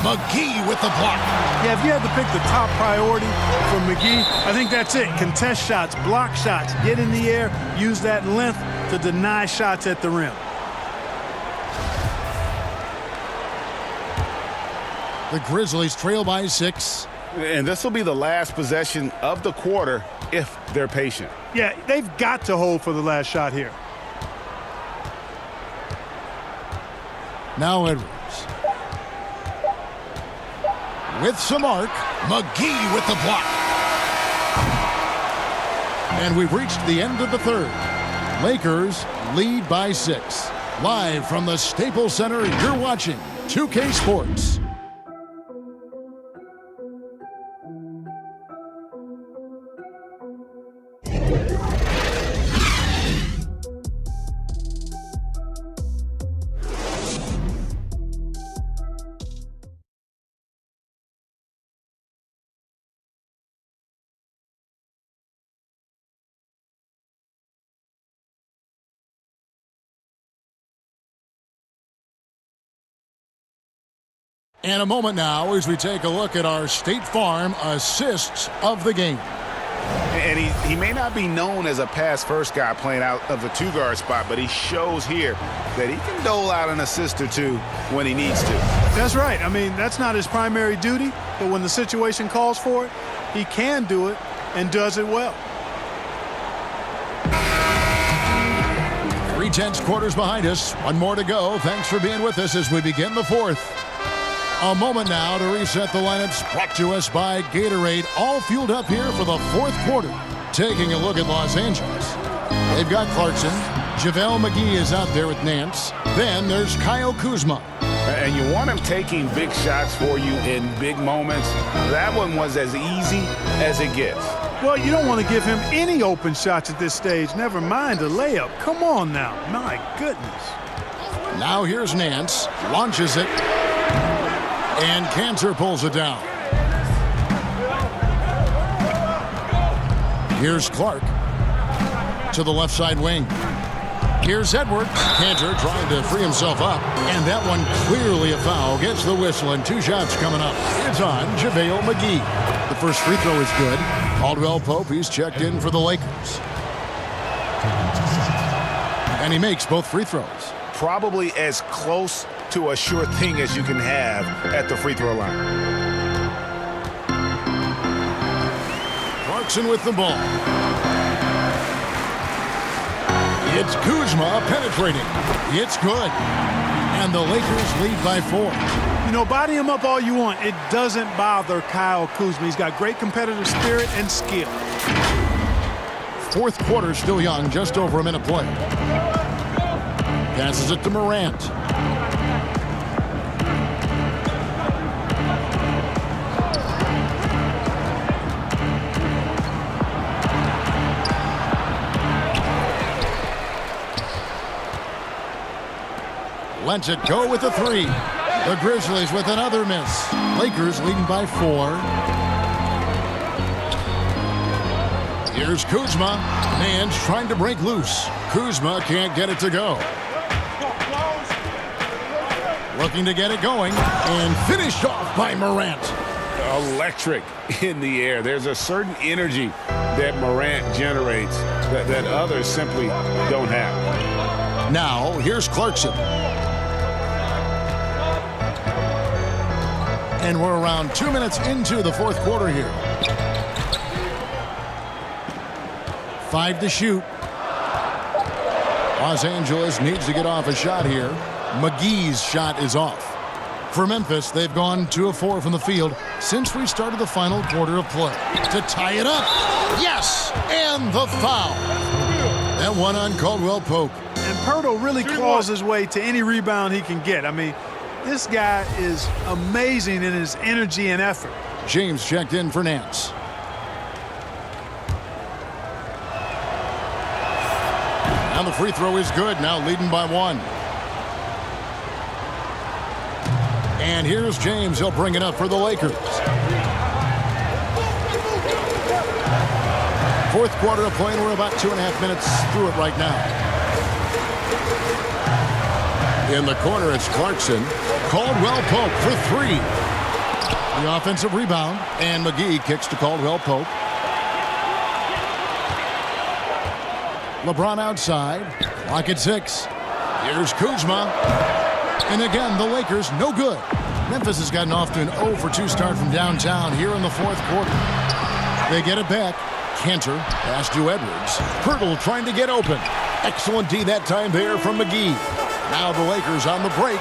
C: McGee with the block.
E: Yeah, if you had to pick the top priority for McGee, I think that's it. Contest shots, block shots, get in the air, use that length to deny shots at the rim.
C: The Grizzlies trail by 6.
D: And this will be the last possession of the quarter if they're patient.
E: Yeah, they've got to hold for the last shot here.
C: Now Edwards. With some arc, McGee with the block. And we've reached the end of the third. Lakers lead by 6. Live from the Staples Center, you're watching 2K Sports. And a moment now as we take a look at our State Farm assists of the game.
D: And he may not be known as a pass-first guy playing out of the two-guard spot, but he shows here that he can dole out an assist or two when he needs to.
E: That's right. I mean, that's not his primary duty, but when the situation calls for it, he can do it and does it well.
C: 3/10 quarters behind us. One more to go. Thanks for being with us as we begin the fourth. A moment now to reset the lineups brought to us by Gatorade. All fueled up here for the fourth quarter. Taking a look at Los Angeles. They've got Clarkson. JaVale McGee is out there with Nance. Then there's Kyle Kuzma.
D: And you want him taking big shots for you in big moments. That one was as easy as it gets.
E: Well, you don't want to give him any open shots at this stage. Never mind a layup. Come on now. My goodness.
C: Now here's Nance. Launches it. And Cantor pulls it down. Here's Clark to the left side wing. Here's Edwards. Cantor trying to free himself up. And that one clearly a foul. Gets the whistle and 2 shots coming up. It's on JaVale McGee. The first free throw is good. Caldwell Pope, he's checked in for the Lakers. And he makes both free throws.
D: Probably as close to a sure thing as you can have at the free throw line.
C: Clarkson with the ball. It's Kuzma penetrating. It's good. And the Lakers lead by 4.
E: You know, body him up all you want. It doesn't bother Kyle Kuzma. He's got great competitive spirit and skill.
C: Fourth quarter still young, just over a minute play. Passes it to Morant. Lets it go with the 3. The Grizzlies with another miss. Lakers leading by 4. Here's Kuzma. Man's trying to break loose. Kuzma can't get it to go. Looking to get it going. And finished off by Morant.
D: Electric in the air. There's a certain energy that Morant generates that others simply don't have.
C: Now, here's Clarkson. And we're around 2 minutes into the fourth quarter here. 5 to shoot. Los Angeles needs to get off a shot here. McGee's shot is off. For Memphis, they've gone 2 of 4 from the field since we started the final quarter of play. To tie it up. Yes! And the foul. That one on Caldwell Pope.
E: And Pirtle really claws his way to any rebound he can get. I mean, this guy is amazing in his energy and effort.
C: James checked in for Nance. And the free throw is good, now leading by 1. And here's James. He'll bring it up for the Lakers. Fourth quarter of play, and we're about 2.5 minutes through it right now. In the corner, it's Clarkson. Caldwell Pope for 3. The offensive rebound, and McGee kicks to Caldwell Pope. LeBron outside. Clock at 6. Here's Kuzma. And again, the Lakers no good. Memphis has gotten off to an 0 for 2 start from downtown here in the fourth quarter. They get it back. Cantor, pass to Edwards. Pirtle trying to get open. Excellent D that time there from McGee. Now the Lakers on the break.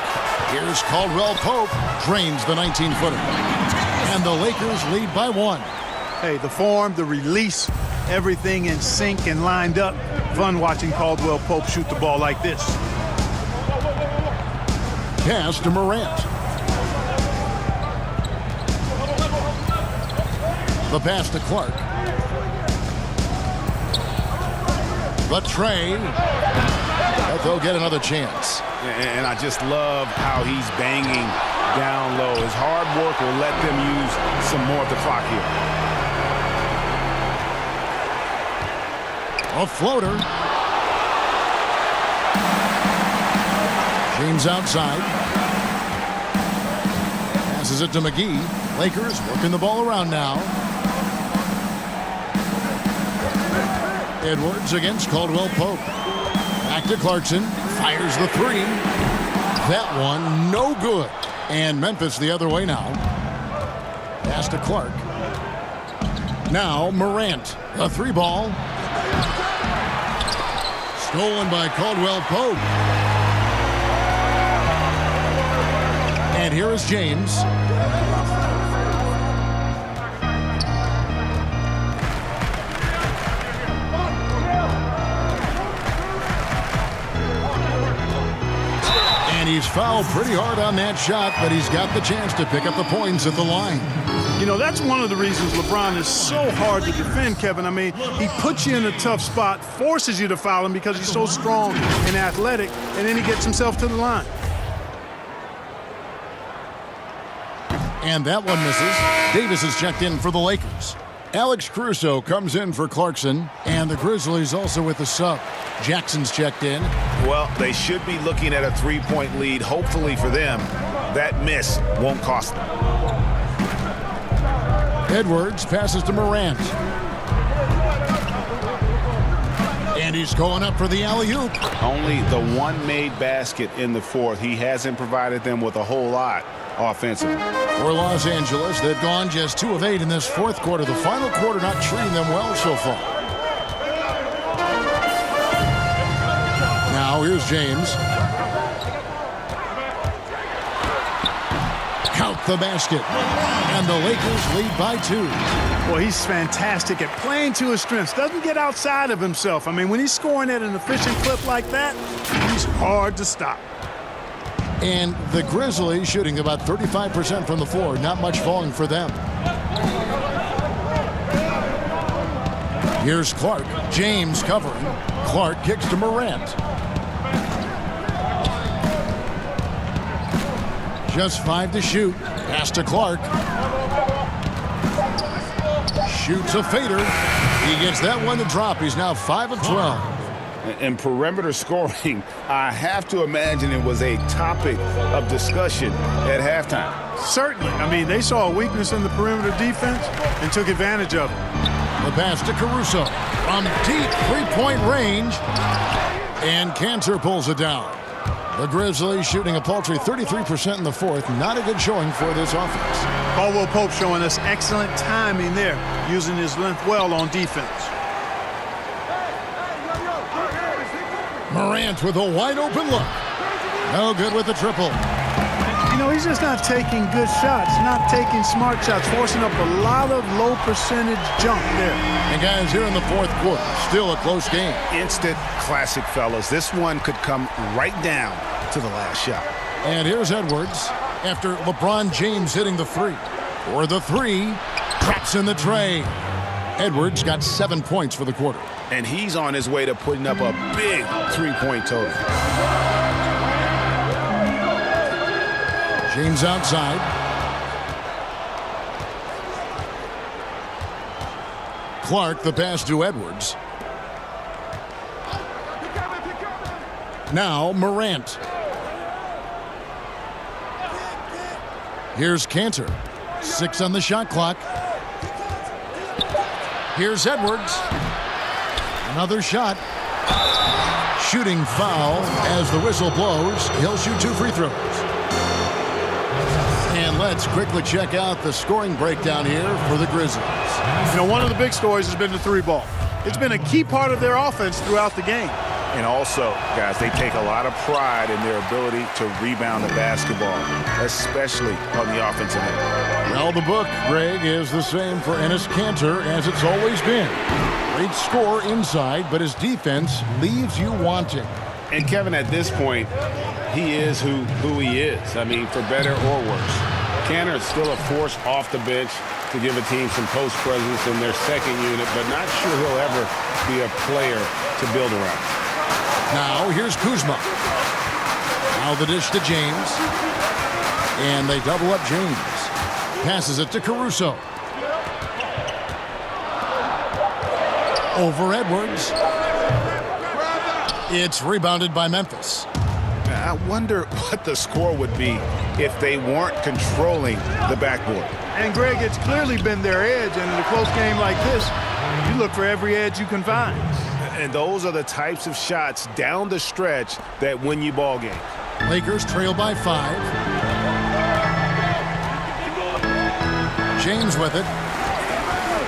C: Here's Caldwell Pope. Drains the 19-footer. And the Lakers lead by 1.
E: Hey, the form, the release, everything in sync and lined up. Fun watching Caldwell Pope shoot the ball like this.
C: Pass to Morant. The pass to Clark. The Trey. But they'll get another chance.
D: And I just love how he's banging down low. His hard work will let them use some more of the clock here.
C: A floater. James outside. Passes it to McGee. Lakers working the ball around now. Edwards against Caldwell Pope. Back to Clarkson. Fires the 3. That one no good. And Memphis the other way now. Pass to Clark. Now Morant. A 3-ball. Stolen by Caldwell Pope. And here is James. And he's fouled pretty hard on that shot, but he's got the chance to pick up the points at the line.
E: You know, that's one of the reasons LeBron is so hard to defend, Kevin. I mean, he puts you in a tough spot, forces you to foul him because he's so strong and athletic, and then he gets himself to the line.
C: And that one misses. Davis is checked in for the Lakers. Alex Caruso comes in for Clarkson, and the Grizzlies also with the sub. Jackson's checked in.
D: Well, they should be looking at a 3-point lead. Hopefully for them, that miss won't cost them.
C: Edwards passes to Morant. And he's going up for the alley-oop.
D: Only the one made basket in the fourth. He hasn't provided them with a whole lot offensively.
C: For Los Angeles, they've gone just 2 of 8 in this fourth quarter. The final quarter not treating them well so far. Now here's James. Count the basket. And the Lakers lead by 2.
E: Well, he's fantastic at playing to his strengths. Doesn't get outside of himself. I mean, when he's scoring at an efficient clip like that, he's hard to stop.
C: And the Grizzlies shooting about 35% from the floor. Not much falling for them. Here's Clark. James covering. Clark kicks to Morant. Just 5 to shoot. Pass to Clark. Shoots a fader. He gets that one to drop. He's now 5 of 12.
D: And perimeter scoring, I have to imagine it was a topic of discussion at halftime.
E: Certainly. I mean, they saw a weakness in the perimeter defense and took advantage of it.
C: The pass to Caruso from deep 3-point range. And Cantor pulls it down. The Grizzlies shooting a paltry 33% in the fourth. Not a good showing for this offense.
E: Caldwell Pope showing us excellent timing there, using his length well on defense.
C: Morant with a wide open look. No good with the triple.
E: You know, he's just not taking good shots, not taking smart shots, forcing up a lot of low percentage jump there.
C: And guys, here in the fourth quarter, still a close game.
D: Instant classic, fellas. This one could come right down to the last shot.
C: And here's Edwards after LeBron James hitting the three. For the three, drops in the tray. Edwards got 7 points for the quarter.
D: And he's on his way to putting up a big three-point total.
C: James outside. Clark, the pass to Edwards. Now Morant. Here's Cantor. 6 on the shot clock. Here's Edwards. Another shot. Shooting foul as the whistle blows. He'll shoot 2 free throws. And let's quickly check out the scoring breakdown here for the Grizzlies.
E: You know, one of the big stories has been the three ball. It's been a key part of their offense throughout the game.
D: And also, guys, they take a lot of pride in their ability to rebound the basketball, especially on the offensive end.
C: Well, the book, Greg, is the same for Enes Kanter as it's always been. Great score inside, but his defense leaves you wanting.
D: And Kevin, at this point, he is who he is. I mean, for better or worse. Kanter is still a force off the bench to give a team some post presence in their second unit, but not sure he'll ever be a player to build around.
C: Now, here's Kuzma. Now the dish to James. And they double up James. Passes it to Caruso. Over Edwards. It's rebounded by Memphis.
D: I wonder what the score would be if they weren't controlling the backboard.
E: And, Greg, it's clearly been their edge, and in a close game like this, you look for every edge you can find.
D: And those are the types of shots down the stretch that win you ball games.
C: Lakers trail by 5. James with it.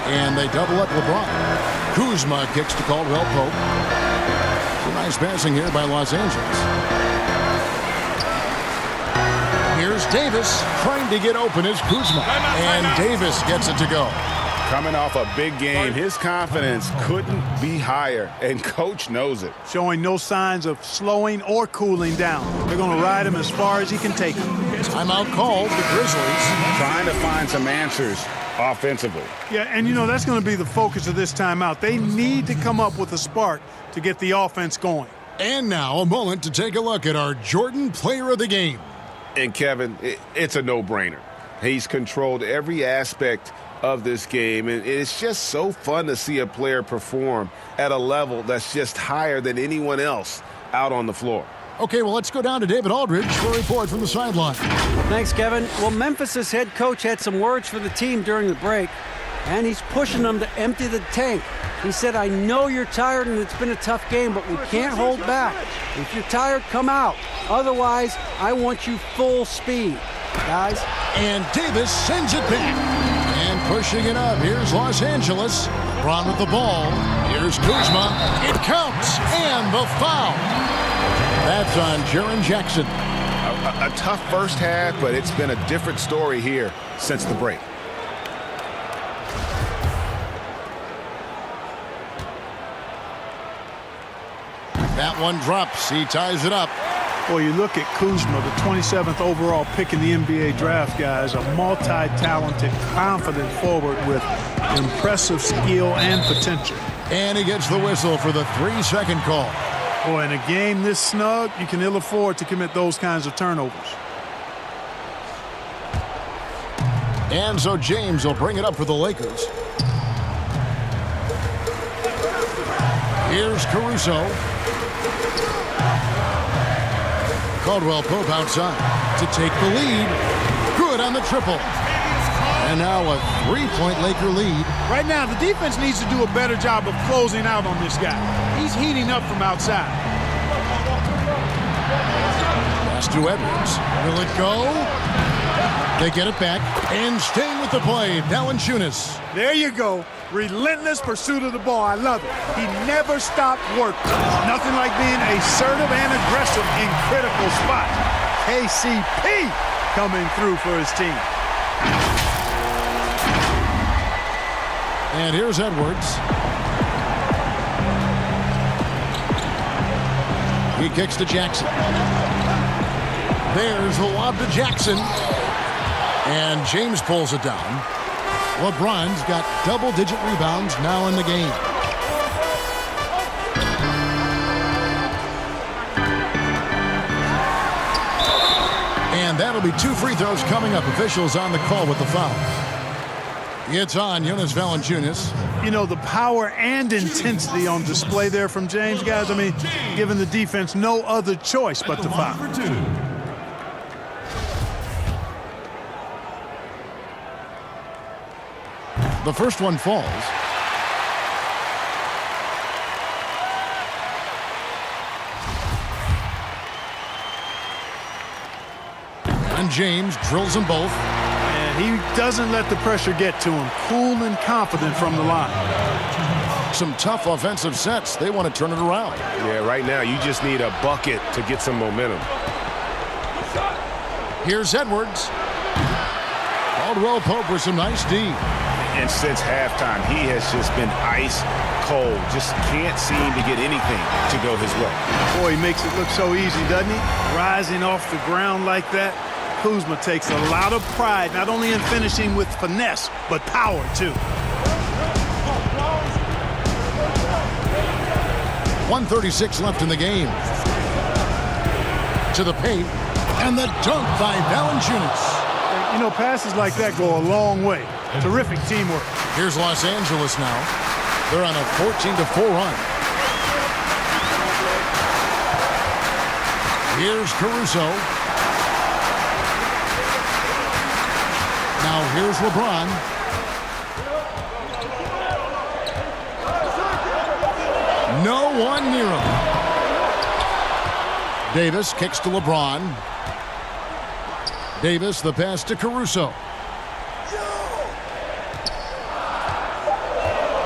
C: And they double up LeBron. Kuzma kicks to Caldwell Pope. Nice passing here by Los Angeles. Here's Davis trying to get open as Kuzma. And Davis gets it to go.
D: Coming off a big game, his confidence couldn't be higher, and coach knows it.
E: Showing no signs of slowing or cooling down. They're going to ride him as far as he can take him.
C: Timeout called, the Grizzlies.
D: Trying to find some answers offensively.
E: Yeah, and you know, that's going to be the focus of this timeout. They need to come up with a spark to get the offense going.
C: And now a moment to take a look at our Jordan Player of the Game.
D: And Kevin, it's a no-brainer. He's controlled every aspect of this game, and it's just so fun to see a player perform at a level that's just higher than anyone else out on the floor.
C: Okay, well, let's go down to David Aldridge for a report from the sideline.
F: Thanks, Kevin. Well, Memphis's head coach had some words for the team during the break, and he's pushing them to empty the tank. He said, I know you're tired and it's been a tough game, but we can't hold back. If you're tired, come out. Otherwise, I want you full speed, guys.
C: And Davis sends it back. And pushing it up, here's Los Angeles. LeBron with the ball. Here's Kuzma. It counts, and the foul. That's on Jaren Jackson.
D: A tough first half, but it's been a different story here since the break.
C: That one drops. He ties it up.
E: Boy, you look at Kuzma, the 27th overall pick in the NBA draft, guys, a multi-talented, confident forward with impressive skill and potential.
C: And he gets the whistle for the 3-second call.
E: Boy, in a game this snug, you can ill afford to commit those kinds of turnovers.
C: And so James will bring it up for the Lakers. Here's Caruso. Caldwell Pope outside to take the lead. Good on the triple. And now a 3-point Laker lead.
E: Right now, the defense needs to do a better job of closing out on this guy. He's heating up from outside.
C: Pass to Edwards. Will it go? They get it back, and staying with the play, Valanciunas.
E: There you go. Relentless pursuit of the ball. I love it. He never stopped working. Nothing like being assertive and aggressive in critical spots. KCP coming through for his team.
C: And here's Edwards. He kicks to Jackson. There's the lob to Jackson. And James pulls it down. LeBron's got double-digit rebounds now in the game. And that'll be 2 free throws coming up. Officials on the call with the foul. It's on Jonas Valanciunas.
E: You know, the power and intensity on display there from James, guys. I mean, giving the defense no other choice but to foul.
C: The first one falls. And James drills them both.
E: And he doesn't let the pressure get to him. Cool and confident from the line.
C: Some tough offensive sets. They want to turn it around.
N: Yeah, right now you just need a bucket to get some momentum.
C: Here's Edwards. Caldwell Pope with some nice D.
D: And since halftime, he has just been ice cold. Just can't seem to get anything to go his way.
E: Boy, he makes it look so easy, doesn't he? Rising off the ground like that. Kuzma takes a lot of pride, not only in finishing with finesse, but power, too.
C: 1:36 left in the game. To the paint, and the dunk by Valanciunas.
E: You know, passes like that go a long way. Terrific teamwork.
C: Here's Los Angeles now. They're on a 14-4 run. Here's Caruso. Now here's LeBron. No one near him. Davis kicks to LeBron. Davis, the pass to Caruso.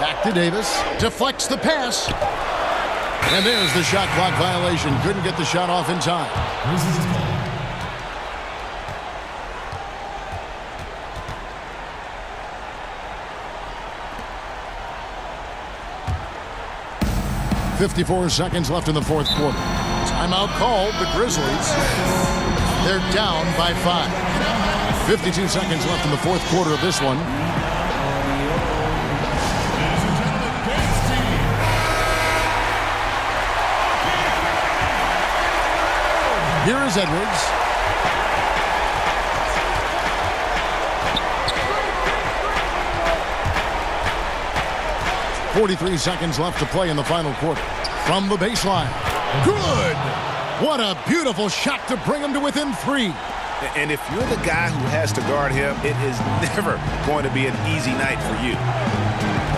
C: Back to Davis. Deflects the pass. And there's the shot clock violation. Couldn't get the shot off in time. 54 seconds left in the fourth quarter. Timeout called. The Grizzlies. They're down by 5. 52 seconds left in the fourth quarter of this one. Here is Edwards. .43 seconds left to play in the final quarter. From the baseline. Good! What a beautiful shot to bring him to within 3.
D: And if you're the guy who has to guard him, it is never going to be an easy night for you.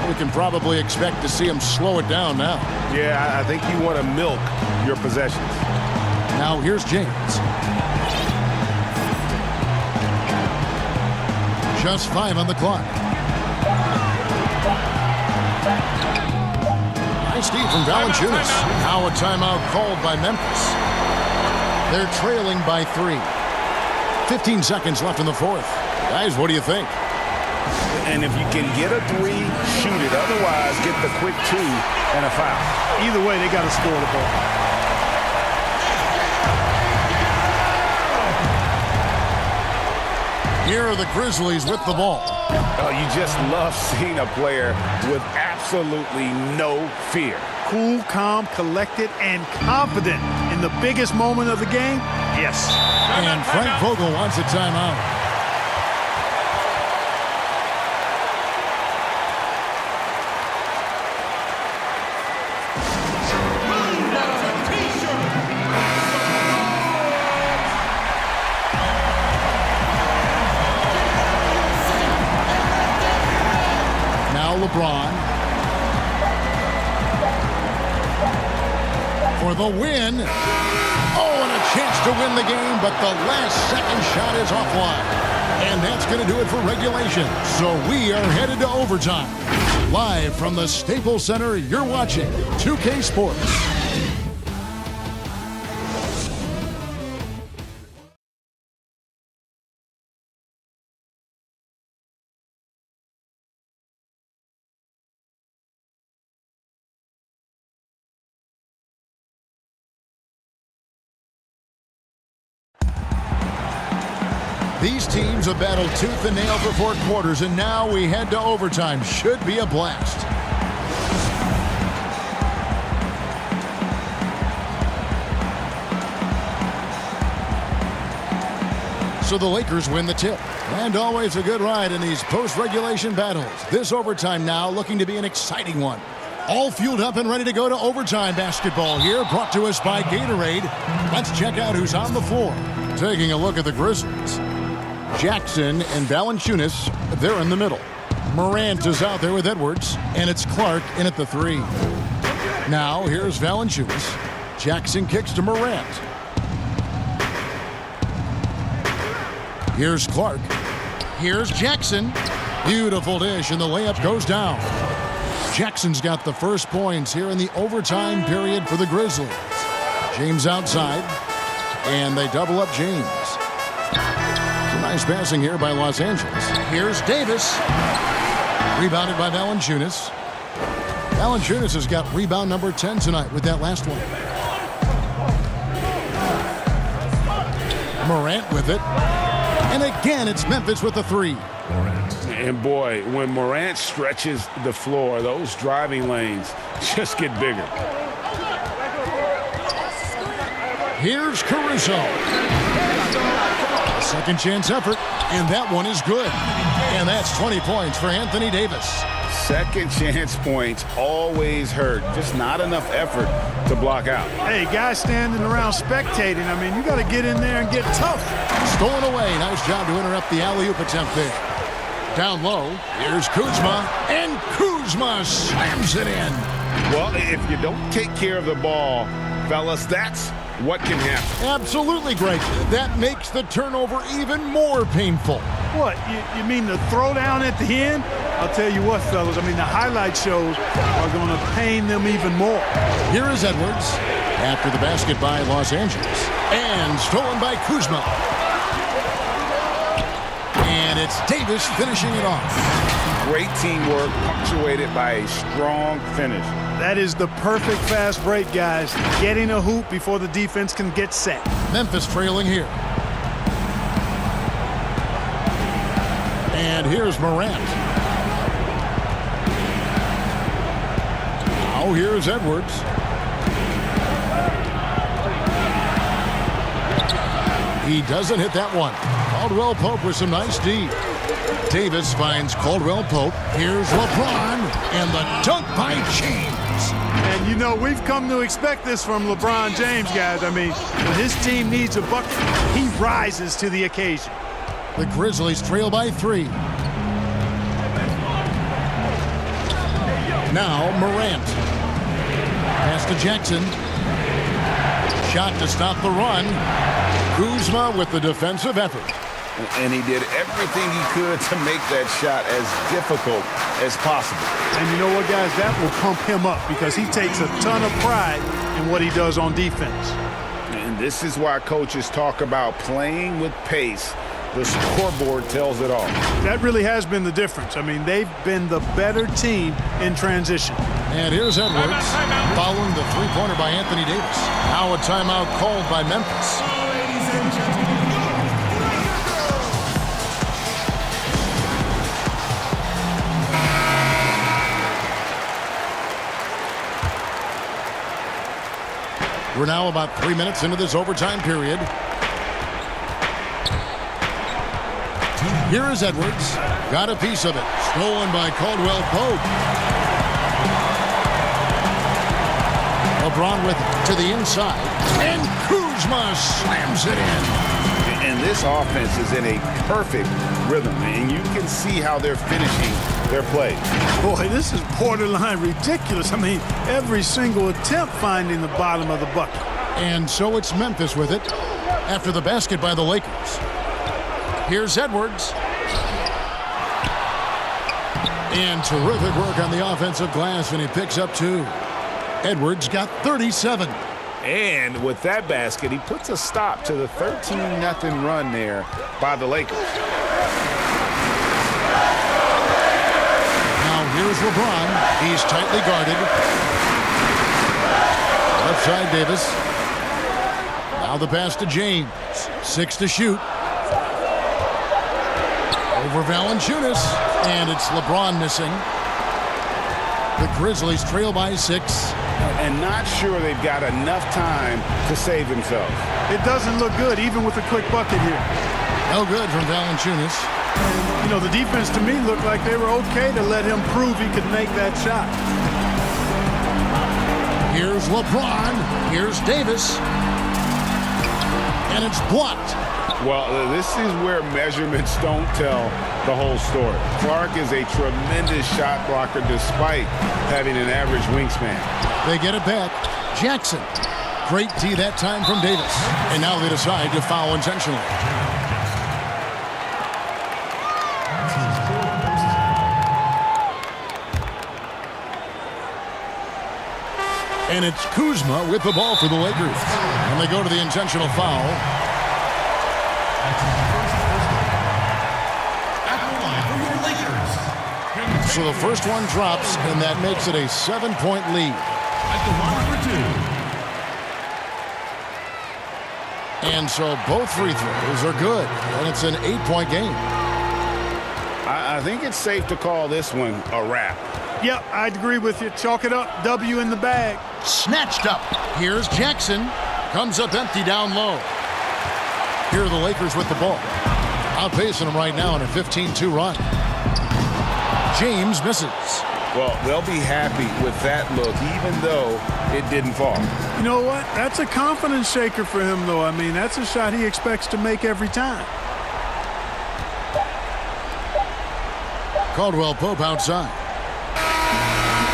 C: We can probably expect to see him slow it down now.
N: Yeah, I think you want to milk your possessions.
C: Now here's James. Just 5 on the clock. Nice deep from Valanciunas. Now a timeout called by Memphis. They're trailing by 3. 15 seconds left in the fourth. Guys, what do you think?
D: And if you can get a 3, shoot it. Otherwise, get the quick 2 and a foul.
E: Either way, they got to score the ball.
C: Here are the Grizzlies with the ball.
D: Oh, you just love seeing a player with absolutely no fear.
E: Cool, calm, collected, and confident in the biggest moment of the game. Yes.
C: And Frank Vogel wants a timeout. LeBron for the win. Oh, and a chance to win the game, but the last second shot is offline. And that's going to do it for regulation. So we are headed to overtime. Live from the Staples Center, you're watching 2K Sports. These teams have battled tooth and nail for 4 quarters, and now we head to overtime. Should be a blast. So the Lakers win the tip. And always a good ride in these post-regulation battles. This overtime now looking to be an exciting one. All fueled up and ready to go to overtime basketball here, brought to us by Gatorade. Let's check out who's on the floor. Taking a look at the Grizzlies. Jackson and Valanciunas, they're in the middle. Morant is out there with Edwards, and it's Clark in at the 3. Now here's Valanciunas. Jackson kicks to Morant. Here's Clark. Here's Jackson. Beautiful dish, and the layup goes down. Jackson's got the first points here in the overtime period for the Grizzlies. James outside, and they double up James. Nice passing here by Los Angeles. Here's Davis. Rebounded by Valanciunas. Valanciunas has got rebound number 10 tonight with that last one. Morant with it. And again, it's Memphis with the 3.
D: And boy, when Morant stretches the floor, those driving lanes just get bigger.
C: Here's Caruso. Second chance effort, and that one is good. And that's 20 points for Anthony Davis.
D: Second chance points always hurt. Just not enough effort to block out.
E: Hey, guys standing around spectating, I mean, you got to get in there and get tough.
C: Stolen away. Nice job to interrupt the alley-oop attempt there. Down low, here's Kuzma, and Kuzma slams it in.
D: Well, if you don't take care of the ball, fellas, that's what can happen.
C: Absolutely, Greg. That makes the turnover even more painful.
E: What, you mean the throwdown at the end? I'll tell you what, fellas, I mean, the highlight shows are going to pain them even more.
C: Here is Edwards after the basket by Los Angeles. And stolen by Kuzma. And it's Davis finishing it off.
D: Great teamwork, punctuated by a strong finish.
E: That is the perfect fast break, guys. Getting a hoop before the defense can get set.
C: Memphis trailing here. And here's Morant. Now here's Edwards. He doesn't hit that one. Caldwell Pope with some nice D. Davis finds Caldwell Pope. Here's LeBron, and the dunk by James.
E: And, you know, we've come to expect this from LeBron James, guys. I mean, when his team needs a bucket, he rises to the occasion.
C: The Grizzlies trail by 3. Now Morant. Pass to Jackson. Shot to stop the run. Kuzma with the defensive effort.
D: And he did everything he could to make that shot as difficult as possible.
E: And you know what, guys? That will pump him up because he takes a ton of pride in what he does on defense.
D: And this is why coaches talk about playing with pace. The scoreboard tells it all.
E: That really has been the difference. I mean, they've been the better team in transition.
C: And here's Edwards following the three-pointer by Anthony Davis. Now a timeout called by Memphis.
G: Ladies and gentlemen.
C: We're now about 3 minutes into this overtime period. Here is Edwards. Got a piece of it. Stolen by Caldwell Pope. LeBron with it to the inside. And Kuzma slams it in.
D: And this offense is in a perfect rhythm. And you can see how they're finishing their play.
E: Boy, this is borderline ridiculous. I mean, every single attempt finding the bottom of the bucket.
C: And so it's Memphis with it after the basket by the Lakers. Here's Edwards. And terrific work on the offensive glass, and he picks up 2. Edwards got 37.
D: And with that basket, he puts a stop to the 13-0 run there by the Lakers.
C: Now here's LeBron. He's tightly guarded. Left side, Davis. Now the pass to James. 6 to shoot. Over Valanciunas. And it's LeBron missing. The Grizzlies trail by 6.
D: And not sure they've got enough time to save themselves.
E: It doesn't look good, even with a quick bucket here.
C: No good from Valanciunas.
E: You know, the defense to me looked like they were okay to let him prove he could make that shot.
C: Here's LeBron. Here's Davis. And it's blocked.
D: Well, this is where measurements don't tell the whole story. Clark is a tremendous shot blocker despite having an average wingspan.
C: They get it back. Jackson. Great D that time from Davis. And now they decide to foul intentionally. And it's Kuzma with the ball for the Lakers. And they go to the intentional foul. So the first one drops, and that makes it a 7-point lead. And so both free throws are good, and it's an 8-point game.
D: I think it's safe to call this one a wrap.
E: Yep, I'd agree with you. Chalk it up. W in the bag.
C: Snatched up. Here's Jackson. Comes up empty down low. Here are the Lakers with the ball. Outpacing them right now in a 15-2 run. James misses.
D: Well, they'll be happy with that look, even though it didn't fall.
E: You know what? That's a confidence shaker for him, though. I mean, that's a shot he expects to make every time.
C: Caldwell Pope outside.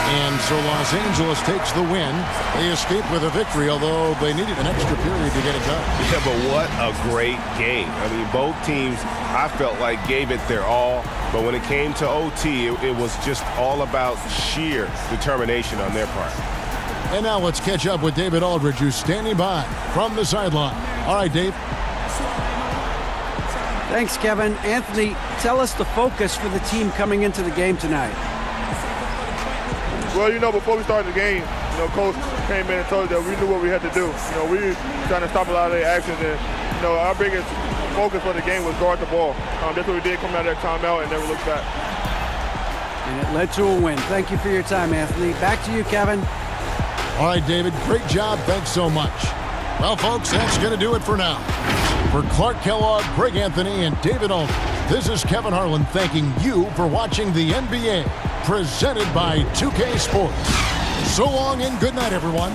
C: And so Los Angeles takes the win. They escape with a victory, although they needed an extra period to get it done.
D: Yeah, but what a great game. I mean, both teams, I felt like, gave it their all. But when it came to OT, it was just all about sheer determination on their part.
C: And now let's catch up with David Aldridge, who's standing by from the sideline. All right, Dave.
F: Thanks, Kevin. Anthony, tell us the focus for the team coming into the game tonight.
M: Well, you know, before we started the game, you know, Coach came in and told us that we knew what we had to do. You know, we were trying to stop a lot of their actions, and, you know, our biggest focus for the game was guard the ball. That's what we did coming out of that timeout and never looked back.
F: And it led to a win. Thank you for your time, Anthony. Back to you, Kevin.
C: All right, David, great job. Thanks so much. Well, folks, that's going to do it for now. For Clark Kellogg, Greg Anthony, and David Aldridge, this is Kevin Harlan thanking you for watching the NBA, presented by 2K Sports. So long and good night, everyone.